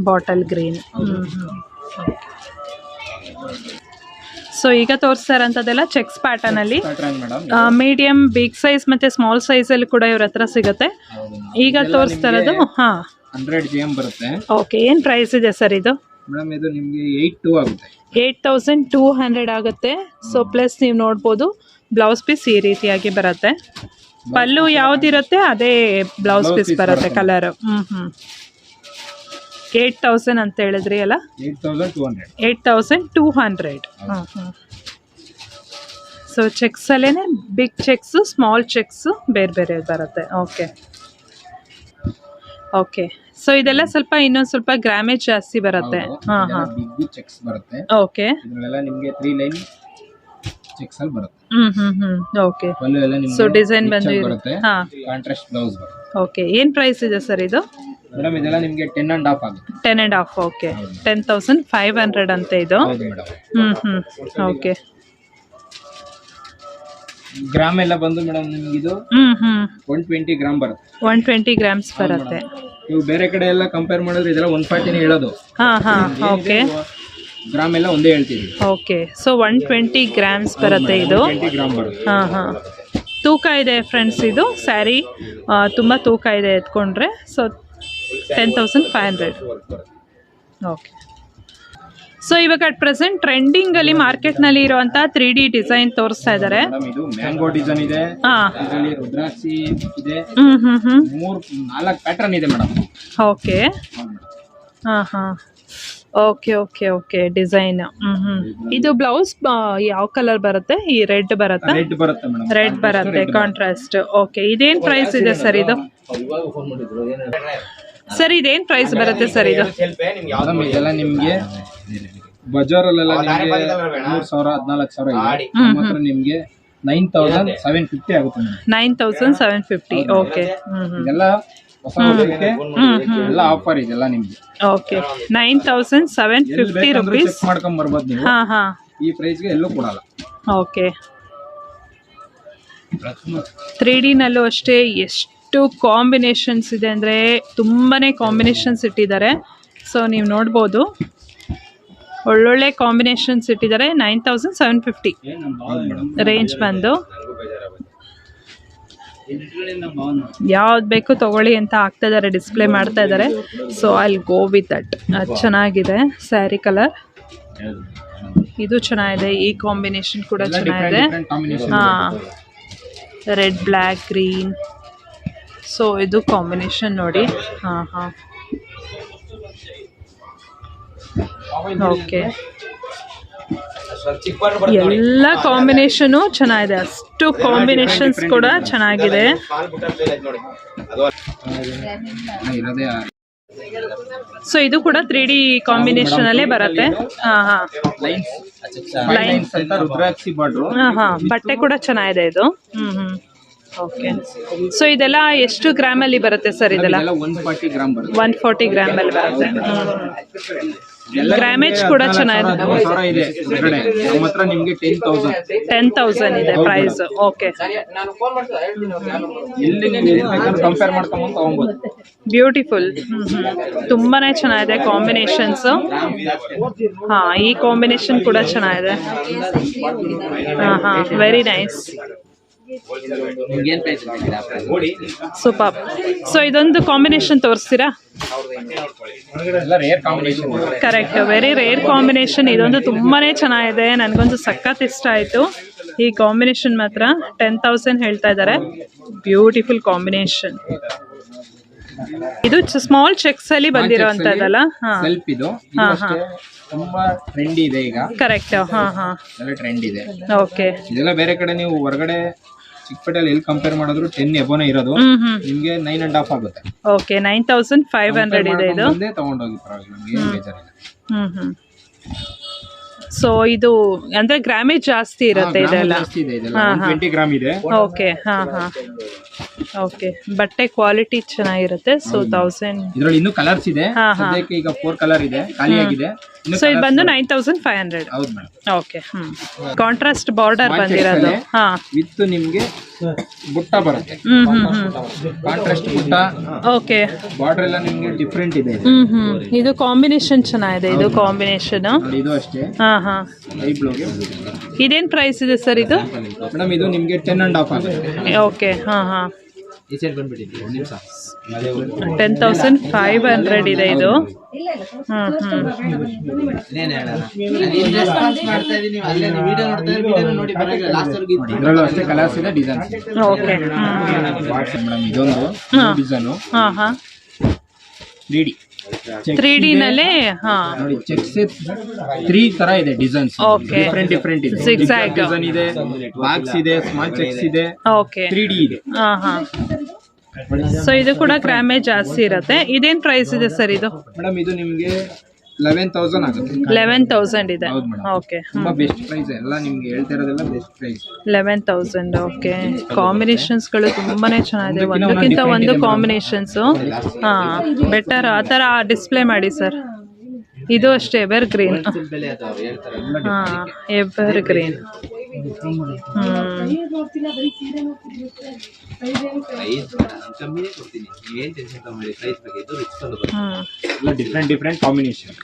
Bottle green. ಸೊ ಈಗ ತೋರಿಸ್ತಾ ಇರೋಂಥದ್ದೆಲ್ಲ ಚೆಕ್ಸ್ ಪ್ಯಾಟರ್ನ್ ಅಲ್ಲಿ ಮೀಡಿಯಂ, ಬಿಗ್ ಸೈಜ್ ಮತ್ತೆ ಸ್ಮಾಲ್ ಸೈಜ್ ಅಲ್ಲಿ ಕೂಡ ಇವ್ರ ಹತ್ರ ಸಿಗುತ್ತೆ. ಈಗ ತೋರಿಸ್ತಾ ಇರೋದು 100 GM ಬರುತ್ತೆ. ಓಕೆ, ಏನ್ ಪ್ರೈಸ್ ಇದೆ ಸರ್ ಇದು? ಮೇಡಮ್ ಇದು ನಿಮಗೆ 82 ಆಗುತ್ತೆ. 8200 ಆಗುತ್ತೆ. ಸೊ ಪ್ಲಸ್ ನೀವು ನೋಡ್ಬೋದು ಬ್ಲೌಸ್ ಪೀಸ್ ಈ ರೀತಿಯಾಗಿ ಬರುತ್ತೆ. ಪಲ್ಲು ಯಾವ್ದಿರುತ್ತೆ ಅದೇ ಬ್ಲೌಸ್ ಪೀಸ್ ಬರುತ್ತೆ ಕಲರ್. 8000 ಅಂತ ಹೇಳಿದ್ರಿ ಅಲ್ಲ? 8200. ಸೊ ಚೆಕ್ಸ್ ಅಲ್ಲೇನೆ ಬಿಗ್ ಚೆಕ್ಸ್, ಸ್ಮಾಲ್ ಚೆಕ್ಸ್ ಬೇರೆ ಬೇರೆ ಬರುತ್ತೆ. Okay okay. ಸೊ ಇದೆಲ್ಲ ಸ್ವಲ್ಪ ಇನ್ನೊಂದು ಸ್ವಲ್ಪ ಗ್ರಾಮೇಜ್ ಜಾಸ್ತಿ ಬರುತ್ತೆ. ಬಿಗ್ ಚೆಕ್ಸ್ ಬರುತ್ತೆ. ಓಕೆ, ಇದೆಲ್ಲ ನಿಮಗೆ 3 ಲೈನ್ ಚೆಕ್ಸ್ ಅಲ್ಲಿ ಬರುತ್ತೆ. ಓಕೆ. ಸೊ ಡಿಸೈನ್ ಬಂದು ಕಾಂಟ್ರಾಸ್ಟ್ ಬ್ಲೌಸ್ ಬರುತ್ತೆ. ಓಕೆ, ಏನ್ ಪ್ರೈಸ್ ಇದೆ ಸರ್ ಇದು? ಮೇಡಮ್ ಇದೆಲ್ಲ ನಿಮಗೆ 10.5 ಆಗುತ್ತೆ. 10.5. ಓಕೆ, 10,500 ಅಂತ ಇದು. ಓಕೆ. ಗ್ರಾಮ್ ಎಲ್ಲ ಬಂದು ಮೇಡಮ್ ನಿಮ್ಗೆ ಇದು 120 ಗ್ರಾಮ್ ಬರುತ್ತೆ. 120 ಗ್ರಾಮ್ಸ್ ಬರುತ್ತೆ. ನೀವು ಬೇರೆ ಕಡೆ ಎಲ್ಲ ಕಂಪೇರ್ ಮಾಡಿದ್ರೆ ಇದೆಲ್ಲ 140 ಹೇಳೋದು. ಓಕೆ. ಗ್ರಾಮ್ ಎಲ್ಲ ಒಂದೇ ಹೇಳ್ತೀವಿ. ಓಕೆ, ಸೊ 120 ಗ್ರಾಮ್ಸ್ ಬರುತ್ತೆ ಇದು. 120 ಗ್ರಾಮ್ ಬರುತ್ತೆ. ತೂಕ ಇದೆ ಫ್ರೆಂಡ್ಸ್, ಇದು ಸ್ಯಾರಿ ತುಂಬ ತೂಕ ಇದೆ ಎತ್ಕೊಂಡ್ರೆ. ಸೊ 10,500. ಓಕೆ. ಸೊ ಇವಾಗ ಅಟ್ ಪ್ರೆಸೆಂಟ್ ಟ್ರೆಂಡಿಂಗ್ ಅಲ್ಲಿ ಮಾರ್ಕೆಟ್ ನಲ್ಲಿ ಇರುವಂತ 3D ಡಿಸೈನ್ ತೋರಿಸ್ತಾ ಇದ್ದಾರೆ. ಇದು ಮ್ಯಾಂಗೋ ಡಿಸೈನ್ ಇದೆ, ಇದರಲ್ಲಿ ರುದ್ರಾಕ್ಷಿ ಇದೆ, 3-4 ಪ್ಯಾಟರ್ನ್ ಇದೆ madam. Okay. Okay okay okay. Design. ಇದು ಬ್ಲೌಸ್ ಯಾವ ಕಲರ್ ಬರುತ್ತೆ? ಈ ರೆಡ್ ಬರುತ್ತೆ. ರೆಡ್ ಬರುತ್ತೆ ಕಾಂಟ್ರಾಸ್ಟ್. ಓಕೆ, ಇದೇನ್ ಪ್ರೈಸ್ ಇದೆ ಸರ್ ಇದು? ಸರ್ ಇದೇನ್ ಪ್ರೈಸ್ ಬರುತ್ತೆ ಸರ್ ಇದು? ಇದೆಲ್ಲ ನಿಮ್ಗೆ ಬಜಾರಲ್ಲೆಲ್ಲ 3,000-14,000 ಇದೆ. ಮಾತ್ರ ನಿಮ್ಗೆ 9,750 ಆಗುತ್ತೆ. 9,750. ಓಕೆ. ಇದೆಲ್ಲ ಹೊಸ ವರ್ಷಕ್ಕೆ ಎಲ್ಲ ಆಫರ್ ಇದೆಲ್ಲ ನಿಮ್ಗೆ. ಓಕೆ, 9,750 ರುಪೀಸ್ ಮಾಡ್ಕೊಂಡ್ ಬರ್ಬೋದು ನೀವು. ಈ ಪ್ರೈಸ್ ಗೆ ಎಲ್ಲೂ ಕೊಡಲ್ಲ. ಓಕೆ. 3D ನಲ್ಲೂ ಅಷ್ಟೇ ಎಷ್ಟು ಕಾಂಬಿನೇಷನ್ಸ್ ಇದೆ ಅಂದರೆ ತುಂಬಾನೇ ಕಾಂಬಿನೇಷನ್ಸ್ ಇಟ್ಟಿದ್ದಾರೆ. ಸೊ ನೀವು ನೋಡ್ಬೋದು ಒಳ್ಳೊಳ್ಳೆ ಕಾಂಬಿನೇಷನ್ಸ್ ಇಟ್ಟಿದ್ದಾರೆ. 9,750 ರೇಂಜ್ ಬಂದು ಯಾವ್ದು ಬೇಕು ತಗೊಳ್ಳಿ ಅಂತ ಆಗ್ತಾ ಇದ್ದಾರೆ, ಡಿಸ್ಪ್ಲೇ ಮಾಡ್ತಾ ಇದ್ದಾರೆ. So I go with that. ಅದು ಚೆನ್ನಾಗಿದೆ ಸ್ಯಾರಿ ಕಲರ್, ಇದು ಚೆನ್ನಾಗಿದೆ. ಈ ಕಾಂಬಿನೇಷನ್ ಕೂಡ ಚೆನ್ನಾಗಿದೆ. Red, black, green. ಸೊ ಇದು ಕಾಂಬಿನೇಷನ್ ನೋಡಿ. ಓಕೆ, ಎಲ್ಲ ಕಾಂಬಿನೇಷನು ಚೆನ್ನಾಗಿದೆ. ಅಷ್ಟು ಕಾಂಬಿನೇಷನ್ಸ್ ಕೂಡ ಚೆನ್ನಾಗಿದೆ. ಸೊ ಇದು ಕೂಡ 3D ಕಾಂಬಿನೇಷನ್ ಅಲ್ಲೇ ಬರುತ್ತೆ. ಬಟ್ಟೆ ಕೂಡ ಚೆನ್ನಾಗಿದೆ ಇದು. ಓಕೆ. ಸೊ ಇದೆಲ್ಲ ಎಷ್ಟು ಗ್ರಾಮ್ ಅಲ್ಲಿ ಬರುತ್ತೆ ಸರ್? ಇದೆಲ್ಲ 140 ಗ್ರಾಮ್ ಅಲ್ಲಿ ಬರುತ್ತೆ. ಗ್ರಾಮೇಜ್ ಕೂಡ ಚೆನ್ನಾಗಿದೆ. 10,000 ಇದೆ ಪ್ರೈಸ್. Okay, beautiful. ತುಂಬಾನೇ ಚೆನ್ನಾಗಿದೆ ಕಾಂಬಿನೇಷನ್ಸ್. ಈ ಕಾಂಬಿನೇಷನ್ ಕೂಡ ಚೆನ್ನಾಗಿದೆ. Very nice, super. ಸೊ ಇದೊಂದು ಕಾಂಬಿನೇಷನ್ ತೋರಿಸ್ತೀರಾ? Correct, very rare combination. ಇದೊಂದು ತುಂಬಾನೇ ಚೆನ್ನಾಗಿದೆ, ನನಗೊಂದು ಸಖತ್ ಇಷ್ಟ ಆಯ್ತು ಈ ಕಾಂಬಿನೇಷನ್ ಮಾತ್ರ. 10,000 ಹೇಳ್ತಾ ಇದ್ದಾರೆ. Beautiful combination. ಇದು ಸ್ಮಾಲ್ ಚೆಕ್ಸ್ ಅಲ್ಲಿ ಬಂದಿರೋಂಥದ್ದಲ್ಲ? ತುಂಬಾ ಟ್ರೆಂಡಿ ಇದೆ ಈಗ. ಕರೆಕ್ಟ್. ಟ್ರೆಂಡ್ ಇದೆ. ಓಕೆ. ಇದೆಲ್ಲ ಬೇರೆ ಕಡೆ ನೀವು ಹೊರಗಡೆ ಚಿಕ್ಕಪೇಟೆಯಲ್ಲಿ ಎಲ್ಲಿ ಕಂಪೇರ್ ಮಾಡಿದ್ರು 10 ಎಬೋನೇ ಇರೋದು, ನಿಮ್ಗೆ 9.5 ಆಗುತ್ತೆ. ಓಕೆ, 9,500 ಇದೆ ಇದು. ತಗೊಂಡೋಗಿ ಪರವಾಗಿಲ್ಲ. ಸೊ ಇದು ಅಂದ್ರೆ ಗ್ರಾಮೇಜ್ ಜಾಸ್ತಿ ಇರುತ್ತೆ ಇದೆಲ್ಲ. 20 ಗ್ರಾಮ್ ಇದೆ. ಓಕೆ. ಓಕೆ, ಬಟ್ಟೆ ಕ್ವಾಲಿಟಿ ಚೆನ್ನಾಗಿರುತ್ತೆ. ಸೊ 1000 ಇದರಲ್ಲಿ ಇನ್ನೂ ಕಲರ್ಸ್ ಇದೆ. ಸದ್ಯಕ್ಕೆ ಈಗ 4 ಕಲರ್ ಇದೆ, ಖಾಲಿಯಾಗಿದೆ. ಸೊ ಇದು ಬಂದು 9,500. ಹೌದು ಮೇಡಮ್. ಓಕೆ. ಕಾಂಟ್ರಾಸ್ಟ್ ಬಾರ್ಡರ್ ಬಂದಿರೋದು. ವಿತ್ ನಿಮ್ಗೆ ಬುಟ್ಟ ಬರುತ್ತೆ, ಕಾಂಟ್ರಾಸ್ಟ್ ಬುಟ್ಟ. ಓಕೆ. ಬಾರ್ಡರ್ ಎಲ್ಲ ನಿಮ್ಗೆ ಡಿಫ್ರೆಂಟ್ ಇದೆ. ಇದು ಕಾಂಬಿನೇಷನ್ ಚೆನ್ನಾಗಿದೆ, ಇದು ಕಾಂಬಿನೇಷನ್. ಇದು ಅಷ್ಟೇ. ಐ ಬ್ಲೌಗೆ ಇದೇನ್ ಪ್ರೈಸ್ ಇದೆ ಸರ್ ಇದು? ಮೇಡಮ್ ಇದು ನಿಮ್ಗೆ 10.5 ಆಗುತ್ತೆ. ಓಕೆ. 10,500 ಇದೆ ಇದು. ಇದ್ರಲ್ಲೂ ಅಷ್ಟೇ ಕಲರ್ಸ್ ಇದೆ, ಡಿಸೈನ್ಸ್. ಓಕೆ. ಮೇಡಮ್ ಇದೊಂದು ಡಿಸೈನು 3D 3D ನಲ್ಲಿ ನೋಡಿ, ಚೆಕ್ಸ್ 3 ತರ ಇದೆ ಡಿಸೈನ್ಸ್. Okay. ಡಿಫ್ರೆಂಟ್ ಇದೆ. Zigzag. ಡಿಸೈನ್ ಇದೆ, ಬಾಕ್ಸ್ ಇದೆ, ಸ್ಮಾಲ್ ಚೆಕ್ಸ್ ಇದೆ, ಓಕೆ. 3D ಇದೆ. ಸೊ ಇದು ಕೂಡ ಗ್ರಾಮೇಜ್ ಜಾಸ್ತಿ ಇರುತ್ತೆ. ಇದೇನ್ ಪ್ರೈಸ್ ಇದೆ ಸರ್ ಇದು? ಮೇಡಮ್ ಇದು ನಿಮ್ಗೆ 11,000 ಆಗುತ್ತೆ. 11,000 ಇದೆ. ಹೌದು ಮೇಡಮ್. ಓಕೆ. ತುಂಬಾ ಬೆಸ್ಟ್ ಪ್ರೈಸ್. ಎಲ್ಲ ನಿಮ್ಗೆ ಹೇಳ್ತಾ ಇರೋದೆಲ್ಲ ಬೆಸ್ಟ್ ಪ್ರೈಸ್. 11,000. ಓಕೆ. ಕಾಂಬಿನೇಷನ್ಸ್ ಗಳು ತುಂಬಾನೇ ಚೆನ್ನಾಗಿದೆ, ಒಂದಕ್ಕಿಂತ ಒಂದು ಕಾಂಬಿನೇಷನ್ಸ್. ಬೆಟರ್ ಆ ತರ ಡಿಸ್ಪ್ಲೇ ಮಾಡಿ ಸರ್. ಇದು ಅಷ್ಟೇ ever green. Ever green. Different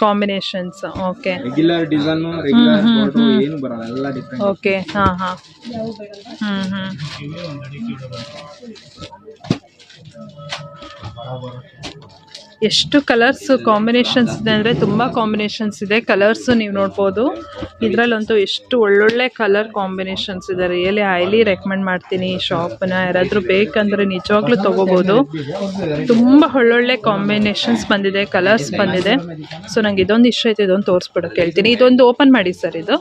combinations. Okay. Regular design, regular border ಏನು ಬರಲ್ಲ, ಎಲ್ಲ ಡಿಫ್ರೆಂಟ್. ಓಕೆ. ಎಷ್ಟು ಕಲರ್ಸ್ ಕಾಂಬಿನೇಷನ್ಸ್ ಇದೆ ಅಂದರೆ ತುಂಬ ಕಾಂಬಿನೇಷನ್ಸ್ ಇದೆ. ಕಲರ್ಸ್ ನೀವು ನೋಡ್ಬೋದು. ಇದರಲ್ಲಂತೂ ಎಷ್ಟು ಒಳ್ಳೊಳ್ಳೆ ಕಲರ್ ಕಾಂಬಿನೇಷನ್ಸ್ ಇದೆ. ರಿಯಲಿ ಹೈಲಿ ರೆಕಮೆಂಡ್ ಮಾಡ್ತೀನಿ ಈ ಶಾಪ್ನ. ಯಾರಾದರೂ ಬೇಕಂದರೆ ನಿಜವಾಗ್ಲೂ ತೊಗೋಬೋದು. ತುಂಬ ಒಳ್ಳೊಳ್ಳೆ ಕಾಂಬಿನೇಷನ್ಸ್ ಬಂದಿದೆ, ಕಲರ್ಸ್ ಬಂದಿದೆ. ಸೊ ನಂಗೆ ಇದೊಂದು ಇಷ್ಟ ಆಯ್ತು, ಇದೊಂದು ತೋರಿಸ್ಬಿಡೋಕೆ ಹೇಳ್ತೀನಿ. ಇದೊಂದು ಓಪನ್ ಮಾಡಿ ಸರ್. ಇದು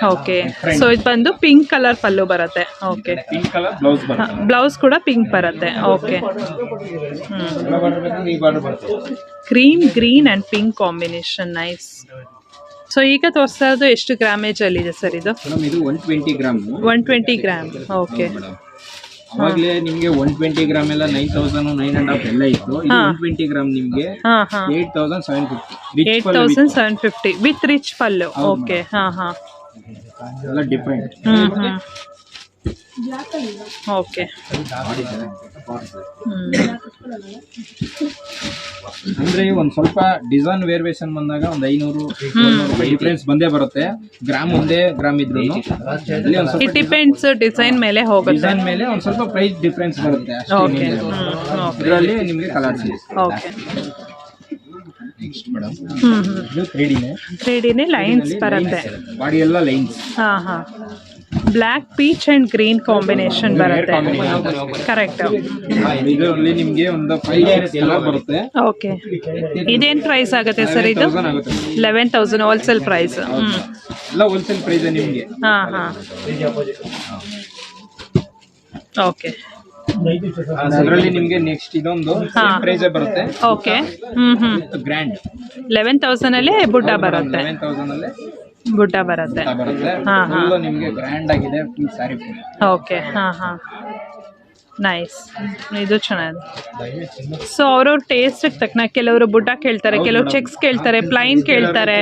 ಓಕೆ. ಸೊ ಇದು ಬಂದು ಪಿಂಕ್ ಕಲರ್ ಪಲ್ಲು ಬರುತ್ತೆ. ಓಕೆ. ಪಿಂಕ್ ಕಲರ್ ಬ್ಲೌಸ್ ಬರುತ್ತೆ. ಬ್ಲೌಸ್ ಕೂಡ ಪಿಂಕ್ ಬರುತ್ತೆ. Okay. Cream green and pink combination, nice. So ಈಗ ತೋರಿಸ್ತಾ ಇರೋದು ಎಷ್ಟು ಗ್ರಾಮೇಜ್ ಅಲ್ಲಿ ಇದೆ ಸರ್ ಇದು? ಇದು 120 ಗ್ರಾಮ್. 120 ಗ್ರಾಮ್. ಓಕೆ. ಅವಾಗಲೇ ನಿಮ್ಗೆ 120 ಗ್ರಾಮ್ ಎಲ್ಲ 9,950 ಎಲ್ಲ ಇತ್ತು. 120 ಗ್ರಾಮ್ ನಿಮ್ಗೆ 8,750. 8,750 ವಿತ್ ರಿಚ್ ಪಲ್ಲು. ಓಕೆ. ಎಲ್ಲ ಡಿಫ್ರೆಂಟ್. ಓಕೆ. ಅಂದ್ರೆ ಒಂದ್ ಸ್ವಲ್ಪ ಡಿಸೈನ್ ವೇರಿಯೇಷನ್ ಬಂದಾಗ ಒಂದ್ 500 ಡಿಫ್ರೆನ್ಸ್ ಬಂದೇ ಬರುತ್ತೆ. ಗ್ರಾಮ್ ಒಂದೇ ಗ್ರಾಮ್ ಇದ್ರು ಇಟ್ ಡಿಪೆಂಡ್ಸ್ ಡಿಸೈನ್ ಮೇಲೆ ಹೋಗುತ್ತೆ. ಡಿಸೈನ್ ಮೇಲೆ ಒಂದ್ ಸ್ವಲ್ಪ ಪ್ರೈಸ್ ಡಿಫ್ರೆನ್ಸ್ ಬರುತ್ತೆ. ಓಕೆ. ಇದರಲ್ಲಿ ನಿಮ್ಗೆ ಕಲರ್ಸ್ ಇದೆ. ಓಕೆ. ನೆಕ್ಸ್ಟ್ ಮೇಡಮ್ ಇದು 3D ಲೈನ್ಸ್ ಬರುತ್ತೆ. ಬಾಡಿ ಎಲ್ಲ lines. Black peach and green combination ಬರುತ್ತೆ. ಕರೆಕ್ಟ್. ಇದರಲ್ಲಿ ನಿಮ್ಗೆ ಒಂದು 5 ಕಲರ್ ಬರುತ್ತೆ. ಓಕೆ. ಇದೇನ್ ಪ್ರೈಸ್ ಆಗುತ್ತೆ ಸರ್ ಇದು? 11,000 ಹೋಲ್ಸೇಲ್ ಪ್ರೈಸ್. ಎಲ್ಲ ಹೋಲ್ಸೇಲ್ ಪ್ರೈಸ್ ನಿಮ್ಗೆ. ಓಕೆ. ಅದರಲ್ಲಿ ನಿಮ್ಗೆ ನೆಕ್ಸ್ಟ್ ಇದೊಂದು ಪ್ರೈಸ್ ಬರುತ್ತೆ. ಓಕೆ. ಗ್ರ್ಯಾಂಡ್ 11,000 ಅಲ್ಲಿ ಬುಟ್ಟ ಬರುತ್ತೆ. 11,000 ಅಲ್ಲೇ ಬುಟ್ಟ ಬರುತ್ತೆ. ನಿಮ್ಗೆ ಗ್ರ್ಯಾಂಡ್ ಆಗಿದೆ full sari full. Okay. Nice. ಇದು ಚೆನ್ನಾಗಿದೆ. ಸೊ ಅವ್ರವ್ರ ಟೇಸ್ಟ್ ತಕ್ಕನ ಕೆಲವರು ಬುಟ್ಟ ಕೇಳ್ತಾರೆ, ಕೆಲವರು ಚೆಕ್ಸ್ ಕೇಳ್ತಾರೆ, ಪ್ಲೈನ್ ಕೇಳ್ತಾರೆ.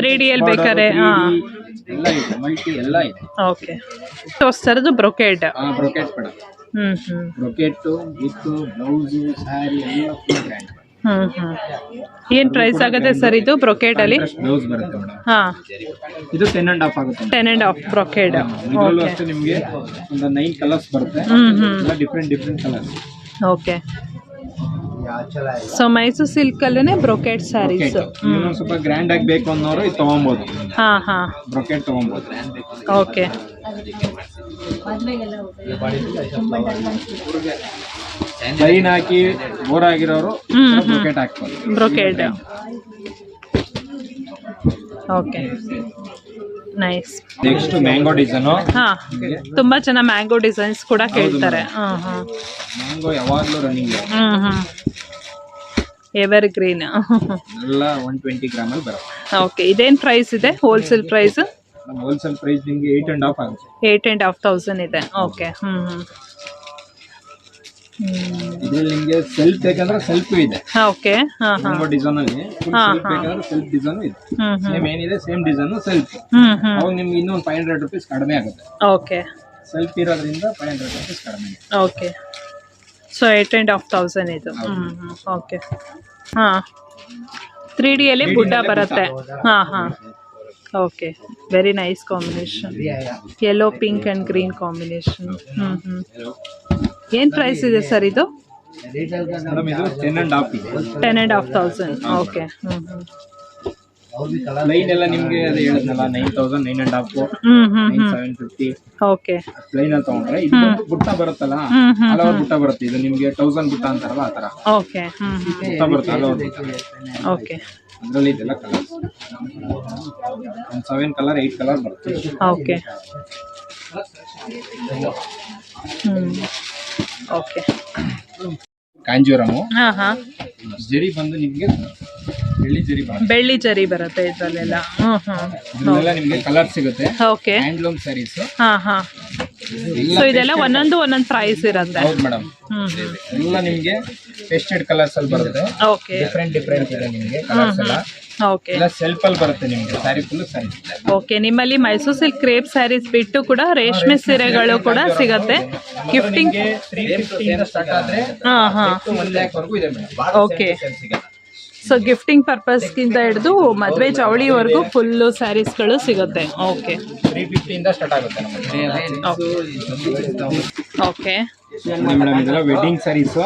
3D ಅಲ್ಲಿ ಬೇಕಾರೆ. ಮಲ್ಟಿ ಎಲ್ಲ ಇದೆ. ಓಕೆ. ತೋರಿಸ್ತಾರದು brocade. Brocade madam. Brocade with blouse saree ಎಲ್ಲ ಫುಲ್ ಗ್ರ್ಯಾಂಡ್. ಏನ್ ಪ್ರೈಸ್ ಆಗುತ್ತೆ ಸರ್ ಇದು ಬ್ರೊಕೇಡ್ ಅಲ್ಲಿ? ಬ್ಲೌಸ್ ಬರುತ್ತೆ ಮೇಡಮ್. ಇದು 10.5 ಆಗುತ್ತೆ. 10.5 ಬ್ರೊಕೇಡ್. ಇದರಲ್ಲೂ ಅಷ್ಟೇ ನಿಮಗೆ ಒಂದು 9 ಕಲರ್ಸ್ ಬರುತ್ತೆ. ಎಲ್ಲ different colours. Okay. So Mysuru silk ಅಲ್ಲೇ ಬ್ರೊಕೇಡ್ ಸ್ಯಾರೀಸ್. ಇನ್ನೊಂದು ಸ್ವಲ್ಪ ಗ್ರ್ಯಾಂಡ್ ಆಗಿ ಬೇಕು ಅನ್ನೋರು ಇದು ತಗೊಬೋದು. ಬ್ರೊಕೇಡ್ ತಗೊಬೋದು. ಓಕೆ. ಲೈನ್ ಹಾಕಿ ಬೋರ್ ಆಗಿರೋರು ಬ್ರೊಕೇಡ್ ಹಾಕ್ಬೋದು. Brocade. Okay. Nice. Next mango design. ತುಂಬಾ ಜನ ಮ್ಯಾಂಗೋ ಡಿಸೈನ್ಸ್ ಕೂಡ ಕೇಳ್ತಾರೆ. ಮ್ಯಾಂಗೋ ಯಾವಾಗಲೂ ರನ್ನಿಂಗ್. Ever green. ಎಲ್ಲ 120 ಗ್ರಾಮ್ ಅಲ್ಲಿ ಬರುತ್ತೆ. ಓಕೆ. ಇದೇನ್ ಪ್ರೈಸ್ ಇದೆ ಹೋಲ್ಸೇಲ್ ಪ್ರೈಸ್? ಹೋಲ್ಸೇಲ್ ಪ್ರೈಸ್ ನಿಮಗೆ 8.5 ಆಗುತ್ತೆ. 8,500 ಇದೆ. ಓಕೆ. ಇದ್ರಲ್ಲಿ ನಿಮ್ಗೆ ಸೆಲ್ಫ್ ಬೇಕಂದ್ರೆ ಸೆಲ್ಫ್ ಇದೆ. ಓಕೆ. ಹಾಂ ಹಾಂ. ತುಂಬಾ ಡಿಸೈನ್ ಅಲ್ಲಿ ಸೆಲ್ಫ್ ಬೇಕಂದ್ರೆ ಸೆಲ್ಫ್ ಡಿಸೈನ್ ಇದೆ. ಸೇಮ್ ಏನಿದೆ ಸೇಮ್ ಡಿಸೈನ್ ಸೆಲ್ಫ್. ಅವಾಗ ನಿಮ್ಗೆ ಇನ್ನೂ ಒಂದು 500 rupees ಕಡಿಮೆ ಆಗುತ್ತೆ. ಓಕೆ. ಸೆಲ್ಫ್ ಇರೋದ್ರಿಂದ 500 rupees ಕಡಿಮೆ. ಓಕೆ. ಸೊ 8,500 ಇದು. ಓಕೆ. ಹಾಂ 3D ಅಲ್ಲಿ ಬುಡ್ಡ ಬರುತ್ತೆ. ಹಾಂ ಹಾಂ. Okay, very nice combination. Yellow pink and green combination. ಏನು ಪ್ರೈಸ್ ಇದೆ ಸರ್ ಇದು? ಮೇಡಮ್ ಇದು 10,500 ಇದೆ. 10,500. ಓಕೆ. ಪ್ಲೈನ್ ಎಲ್ಲ ನಿಮ್ಗೆ ಅದೇ ಹೇಳಿದ್ನಲ್ಲ 9,000, 9,500, 9,750. ಓಕೆ. ಪ್ಲೈನ್ ಅಲ್ಲಿ ತಗೊಂಡ್ರೆ ಇದು ಬುಟ್ಟ ಬರುತ್ತಲ್ಲ, ಹಲವಾರು ಬುಟ್ಟ ಬರುತ್ತೆ. ಇದು ನಿಮ್ಗೆ 1000 ಬುಟ್ಟ ಅಂತಾರಲ್ಲ ಆ ತರ. ಓಕೆ. ಬುಟ್ಟ ಬರುತ್ತೆ ಹಲವಾರು. ಓಕೆ. ಅದರಲ್ಲಿ ಇದೆಲ್ಲ ಕಲರ್ಸ್ 7 ಕಲರ್ 8 ಕಲರ್ ಬರುತ್ತೆ. ಓಕೆ. ಓಕೆ. ಕಾಂಜೀವರಮು. ಹಾಂ ಹಾಂ. ಜರಿ ಬಂದು ನಿಮ್ಗೆ ಬೆಳ್ಳಿ ಜರಿ ಬರುತ್ತೆ. ಬೆಳ್ಳಿ ಜರಿ ಬರುತ್ತೆ ಇದರಲ್ಲೆಲ್ಲ. ಇದೆಲ್ಲ ನಿಮ್ಗೆ ಕಲರ್ ಸಿಗುತ್ತೆ. ಓಕೆ. ಹ್ಯಾಂಡ್ಲೂಮ್ ಸ್ಯಾರೀಸ್. ಹಾಂ ಹಾಂ. ಸೊ ಇದೆಲ್ಲ ಒಂದೊಂದು ಪ್ರೈಸ್ ಇರುತ್ತೆ. ಹೌದು ಮೇಡಮ್. ಎಲ್ಲ ನಿಮ್ಗೆ ಪೇಸ್ಟೆಡ್ ಕಲರ್ಸ್ ಅಲ್ಲಿ ಬರುತ್ತೆ. ಓಕೆ. ಡಿಫ್ರೆಂಟ್ ಇದೆ ನಿಮ್ಗೆ ಕಲರ್ಸ್ ಎಲ್ಲ. ಓಕೆ. ಎಲ್ಲ ಸೆಲ್ಫ್ ಅಲ್ಲಿ ಬರುತ್ತೆ ನಿಮ್ಗೆ. ಸ್ಯಾರಿ ಫುಲ್ ಸ್ಯಾರಿ. ಓಕೆ. ನಿಮ್ಮಲ್ಲಿ ಮೈಸೂರು ಸಿಲ್ಕ್ ಕ್ರೇಪ್ ಸ್ಯಾರೀಸ್ ಬಿಟ್ಟು ಕೂಡ ರೇಷ್ಮೆ ಸೀರೆಗಳು ಕೂಡ ಸಿಗುತ್ತೆ. ಗಿಫ್ಟಿಂಗ್ 350 ಇಂದ ಸ್ಟಾರ್ಟ್ ಆದ್ರೆ ಹಾಂ ಹಾಂ 1 lakh ವರೆಗೂ ಇದೆ ಮೇಡಮ್. ಓಕೆ. ಸೊ ಗಿಫ್ಟಿಂಗ್ ಪರ್ಪಸ್ಗಿಂತ ಹಿಡಿದು ಮದುವೆ ಚವಳಿವರೆಗೂ ಫುಲ್ಲು ಸ್ಯಾರೀಸ್ಗಳು ಸಿಗುತ್ತೆ. ಓಕೆ. 350 ಇಂದ ಸ್ಟಾರ್ಟ್ ಆಗುತ್ತೆ ನಮಗೆ. ಓಕೆ ಮೇಡಮ್ ಇದೆಲ್ಲ ವೆಡ್ಡಿಂಗ್ ಸ್ಯಾರೀಸ್.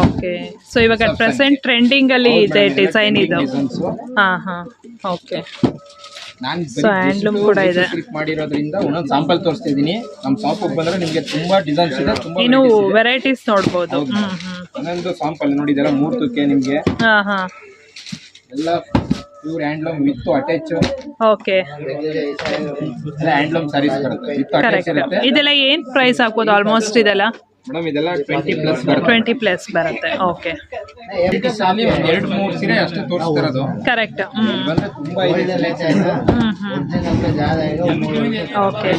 ಓಕೆ. ಸೊ ಇವಾಗ ಪ್ರೆಸೆಂಟ್ ಟ್ರೆಂಡಿಂಗ್ ಅಲ್ಲಿ ಇದೆ ಡಿಸೈನ್ ಇದು. ಹಾಂ ಹಾಂ. ಓಕೆ. ನಾನು ಸೊ ಹ್ಯಾಂಡ್ಲೂಮ್ ಕೂಡ ಇದೆ. ಕ್ಲಿಕ್ ಮಾಡಿರೋದ್ರಿಂದ ಒಂದೊಂದು ಸ್ಯಾಂಪಲ್ ತೋರಿಸ್ತಾ ಇದೀನಿ. ನಮ್ಮ ಶಾಪಿಗೆ ಬಂದ್ರೆ ನಿಮಗೆ ತುಂಬಾ ಡಿಸೈನ್ಸ್ ಇದೆ, ತುಂಬಾ ಇನ್ನು ವೆರೈಟೀಸ್ ನೋಡ್ಬೋದು. ಒಂದೊಂದು ಸ್ಯಾಂಪಲ್ ನೋಡಿ. ಇದೆಲ್ಲ 3 ತುಕ್ಕೆ ನಿಮಗೆ. ಹಾಂ ಹಾಂ. ಎಲ್ಲ pure handloom with attach. Okay. ಎಲ್ಲ ಹ್ಯಾಂಡ್ಲೂಮ್ ಸ್ಯಾರೀಸ್ ಬರುತ್ತೆ ವಿತ್ ಅಟ್ಯಾಚ್ ಇರುತ್ತೆ. ಇದೆಲ್ಲ ಏನು ಪ್ರೈಸ್ ಆಗ್ಬೋದು ಆಲ್ಮೋಸ್ಟ್ ಇದೆಲ್ಲ? ಮೇಡಮ್ ಇದೆಲ್ಲ 20+ ಬರುತ್ತೆ. 20+ ಬರುತ್ತೆ. ಓಕೆ. ಸಾಲಿ 2-3 ಸೀರೆ ಅಷ್ಟೇ ತೋರಿಸ್ತಿರೋದು. ಕರೆಕ್ಟ್. ಬಂದ್ರೆ ತುಂಬಾ ಇದೆ. ಓಕೆ.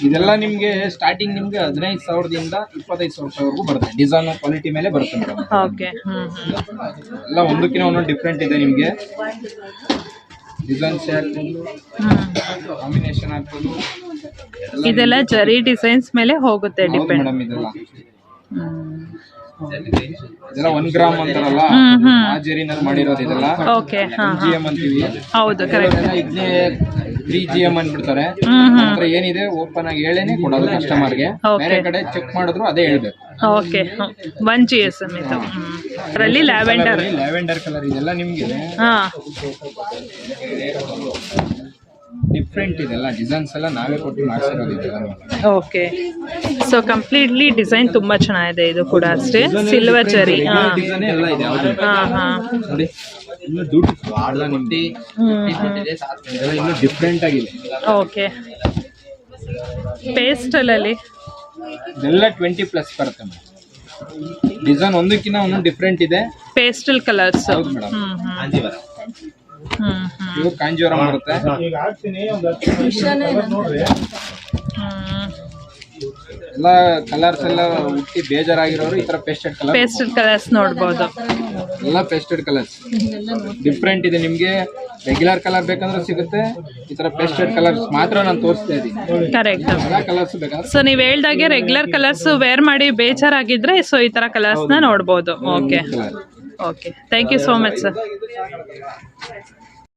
ಇದೆಲ್ಲ ನಿಮ್ಗೆ ಸ್ಟಾರ್ಟಿಂಗ್ ನಿಮ್ಗೆ 15,000 ಇಂದ 25,000 ವರೆಗೂ ಬರುತ್ತೆ. ಡಿಸೈನ್ ಕ್ವಾಲಿಟಿ ಮೇಲೆ ಬರುತ್ತೆ ಮೇಡಮ್. ಓಕೆ. ಎಲ್ಲ ಒಂದಕ್ಕಿಂತ ಒಂದೊಂದು ಡಿಫ್ರೆಂಟ್ ಇದೆ ನಿಮ್ಗೆ. ಡಿಸೈನ್ ಶೇರ್ ಕಾಂಬಿನೇಷನ್ ಆಗ್ಬೋದು. ಇದೆಲ್ಲ ಜರಿ ಡಿಸೈನ್ಸ್ ಮೇಲೆ ಹೋಗುತ್ತೆ ಡಿಪೆಂಡ್. ಮೇಡಮ್ ಇದೆಲ್ಲ 1 ಗ್ರಾಮ್ ಅಂತಾರಲ್ಲ ಆ ಜರಿನಲ್ಲಿ ಮಾಡಿರೋದು ಇದೆಲ್ಲ. ಓಕೆ. GM ಅಂತೀವಿ. ಹೌದು ಕರೆಕ್ಟ್. ಇದನ್ನೇ 3GM ಅಂದ್ಬಿಡ್ತಾರೆ. ಅಂದ್ರೆ ಏನಿದೆ ಓಪನ್ ಆಗಿ ಹೇಳೇನೆ ಕೊಡೋದು ಕಸ್ಟಮರ್ಗೆ. ಬೇರೆ ಕಡೆ ಚೆಕ್ ಮಾಡಿದ್ರು ಅದೇ ಹೇಳ್ಬೇಕು. ಓಕೆ. 1 GSM ಇದು. ಅದರಲ್ಲಿ ಲ್ಯಾವೆಂಡರ್ ಕಲರ್ ಇದೆಲ್ಲ ನಿಮ್ಗೆ ಡಿಫ್ರೆಂಟ್ ಇದೆಲ್ಲ ಡಿಸೈನ್ಸ್ ಎಲ್ಲ ನಾವೇ ಕೊಟ್ಟು ಮಾಡಿಸಿರೋದು ಇದೆಲ್ಲ. ಓಕೆ. ಸೊ ಕಂಪ್ಲೀಟ್ಲಿ ಡಿಸೈನ್ ತುಂಬಾ ಚೆನ್ನಾಗಿದೆ. ಇದು ಕೂಡ ಅಷ್ಟೇ ಸಿಲ್ವರ್ ಜರಿ. ಡಿಸೈನ್ ಎಲ್ಲ ಇದೆ. ನೋಡಿ ಇನ್ನು ದುಡ್ಡು ನಿಮ್ದು ಇನ್ನು ಡಿಫ್ರೆಂಟ್ ಆಗಿದೆ. ಓಕೆ. ಪೇಸ್ಟಲಲ್ಲಿ ಇದೆಲ್ಲ 20+ ಬರುತ್ತೆ ಮೇಡಮ್. ಡಿಸೈನ್ ಒಂದಕ್ಕಿಂತ ಒಂದೊಂದು ಡಿಫ್ರೆಂಟ್ ಇದೆ. Pastel colours. ಹೌದು ಮೇಡಮ್. ಪ್ಯೂರ್ ಕಾಂಜೀವರಂ ಬರುತ್ತೆ. ಎಲ್ಲ ಕಲರ್ಸ್ ಎಲ್ಲ ಹುಟ್ಟಿ ಬೇಜಾರಾಗಿರೋರು ಈ ತರ ಪೇಸ್ಟೆಡ್ ಕಲರ್ಸ್ ನೋಡ್ಬೋದು. ಎಲ್ಲ ಪೇಸ್ಟೆಡ್ ಕಲರ್ಸ್ ಡಿಫ್ರೆಂಟ್ ಇದೆ. ನಿಮ್ಗೆ ರೆಗ್ಯುಲರ್ ಕಲರ್ ಬೇಕಂದ್ರೆ ಸಿಗುತ್ತೆ. ಈ ತರ ಪೇಸ್ಟೆಡ್ ಕಲರ್ಸ್ ಮಾತ್ರ ನಾನು ತೋರಿಸ್ತಾ ಇದ್ದೀನಿ. ಕರೆಕ್ಟ್. ಎಲ್ಲ ಕಲರ್ಸ್ ಬೇಕಾದ್ರೆ ಸೊ ನೀವು ಹೇಳ್ದಾಗೆ ರೆಗ್ಯುಲರ್ ಕಲರ್ಸ್ ವೇರ್ ಮಾಡಿ ಬೇಜಾರಾಗಿದ್ರೆ ಸೊ ಈ ತರ ಕಲರ್ಸ್ ನ ನೋಡ್ಬೋದು. Okay. Okay. Thank you so much sir.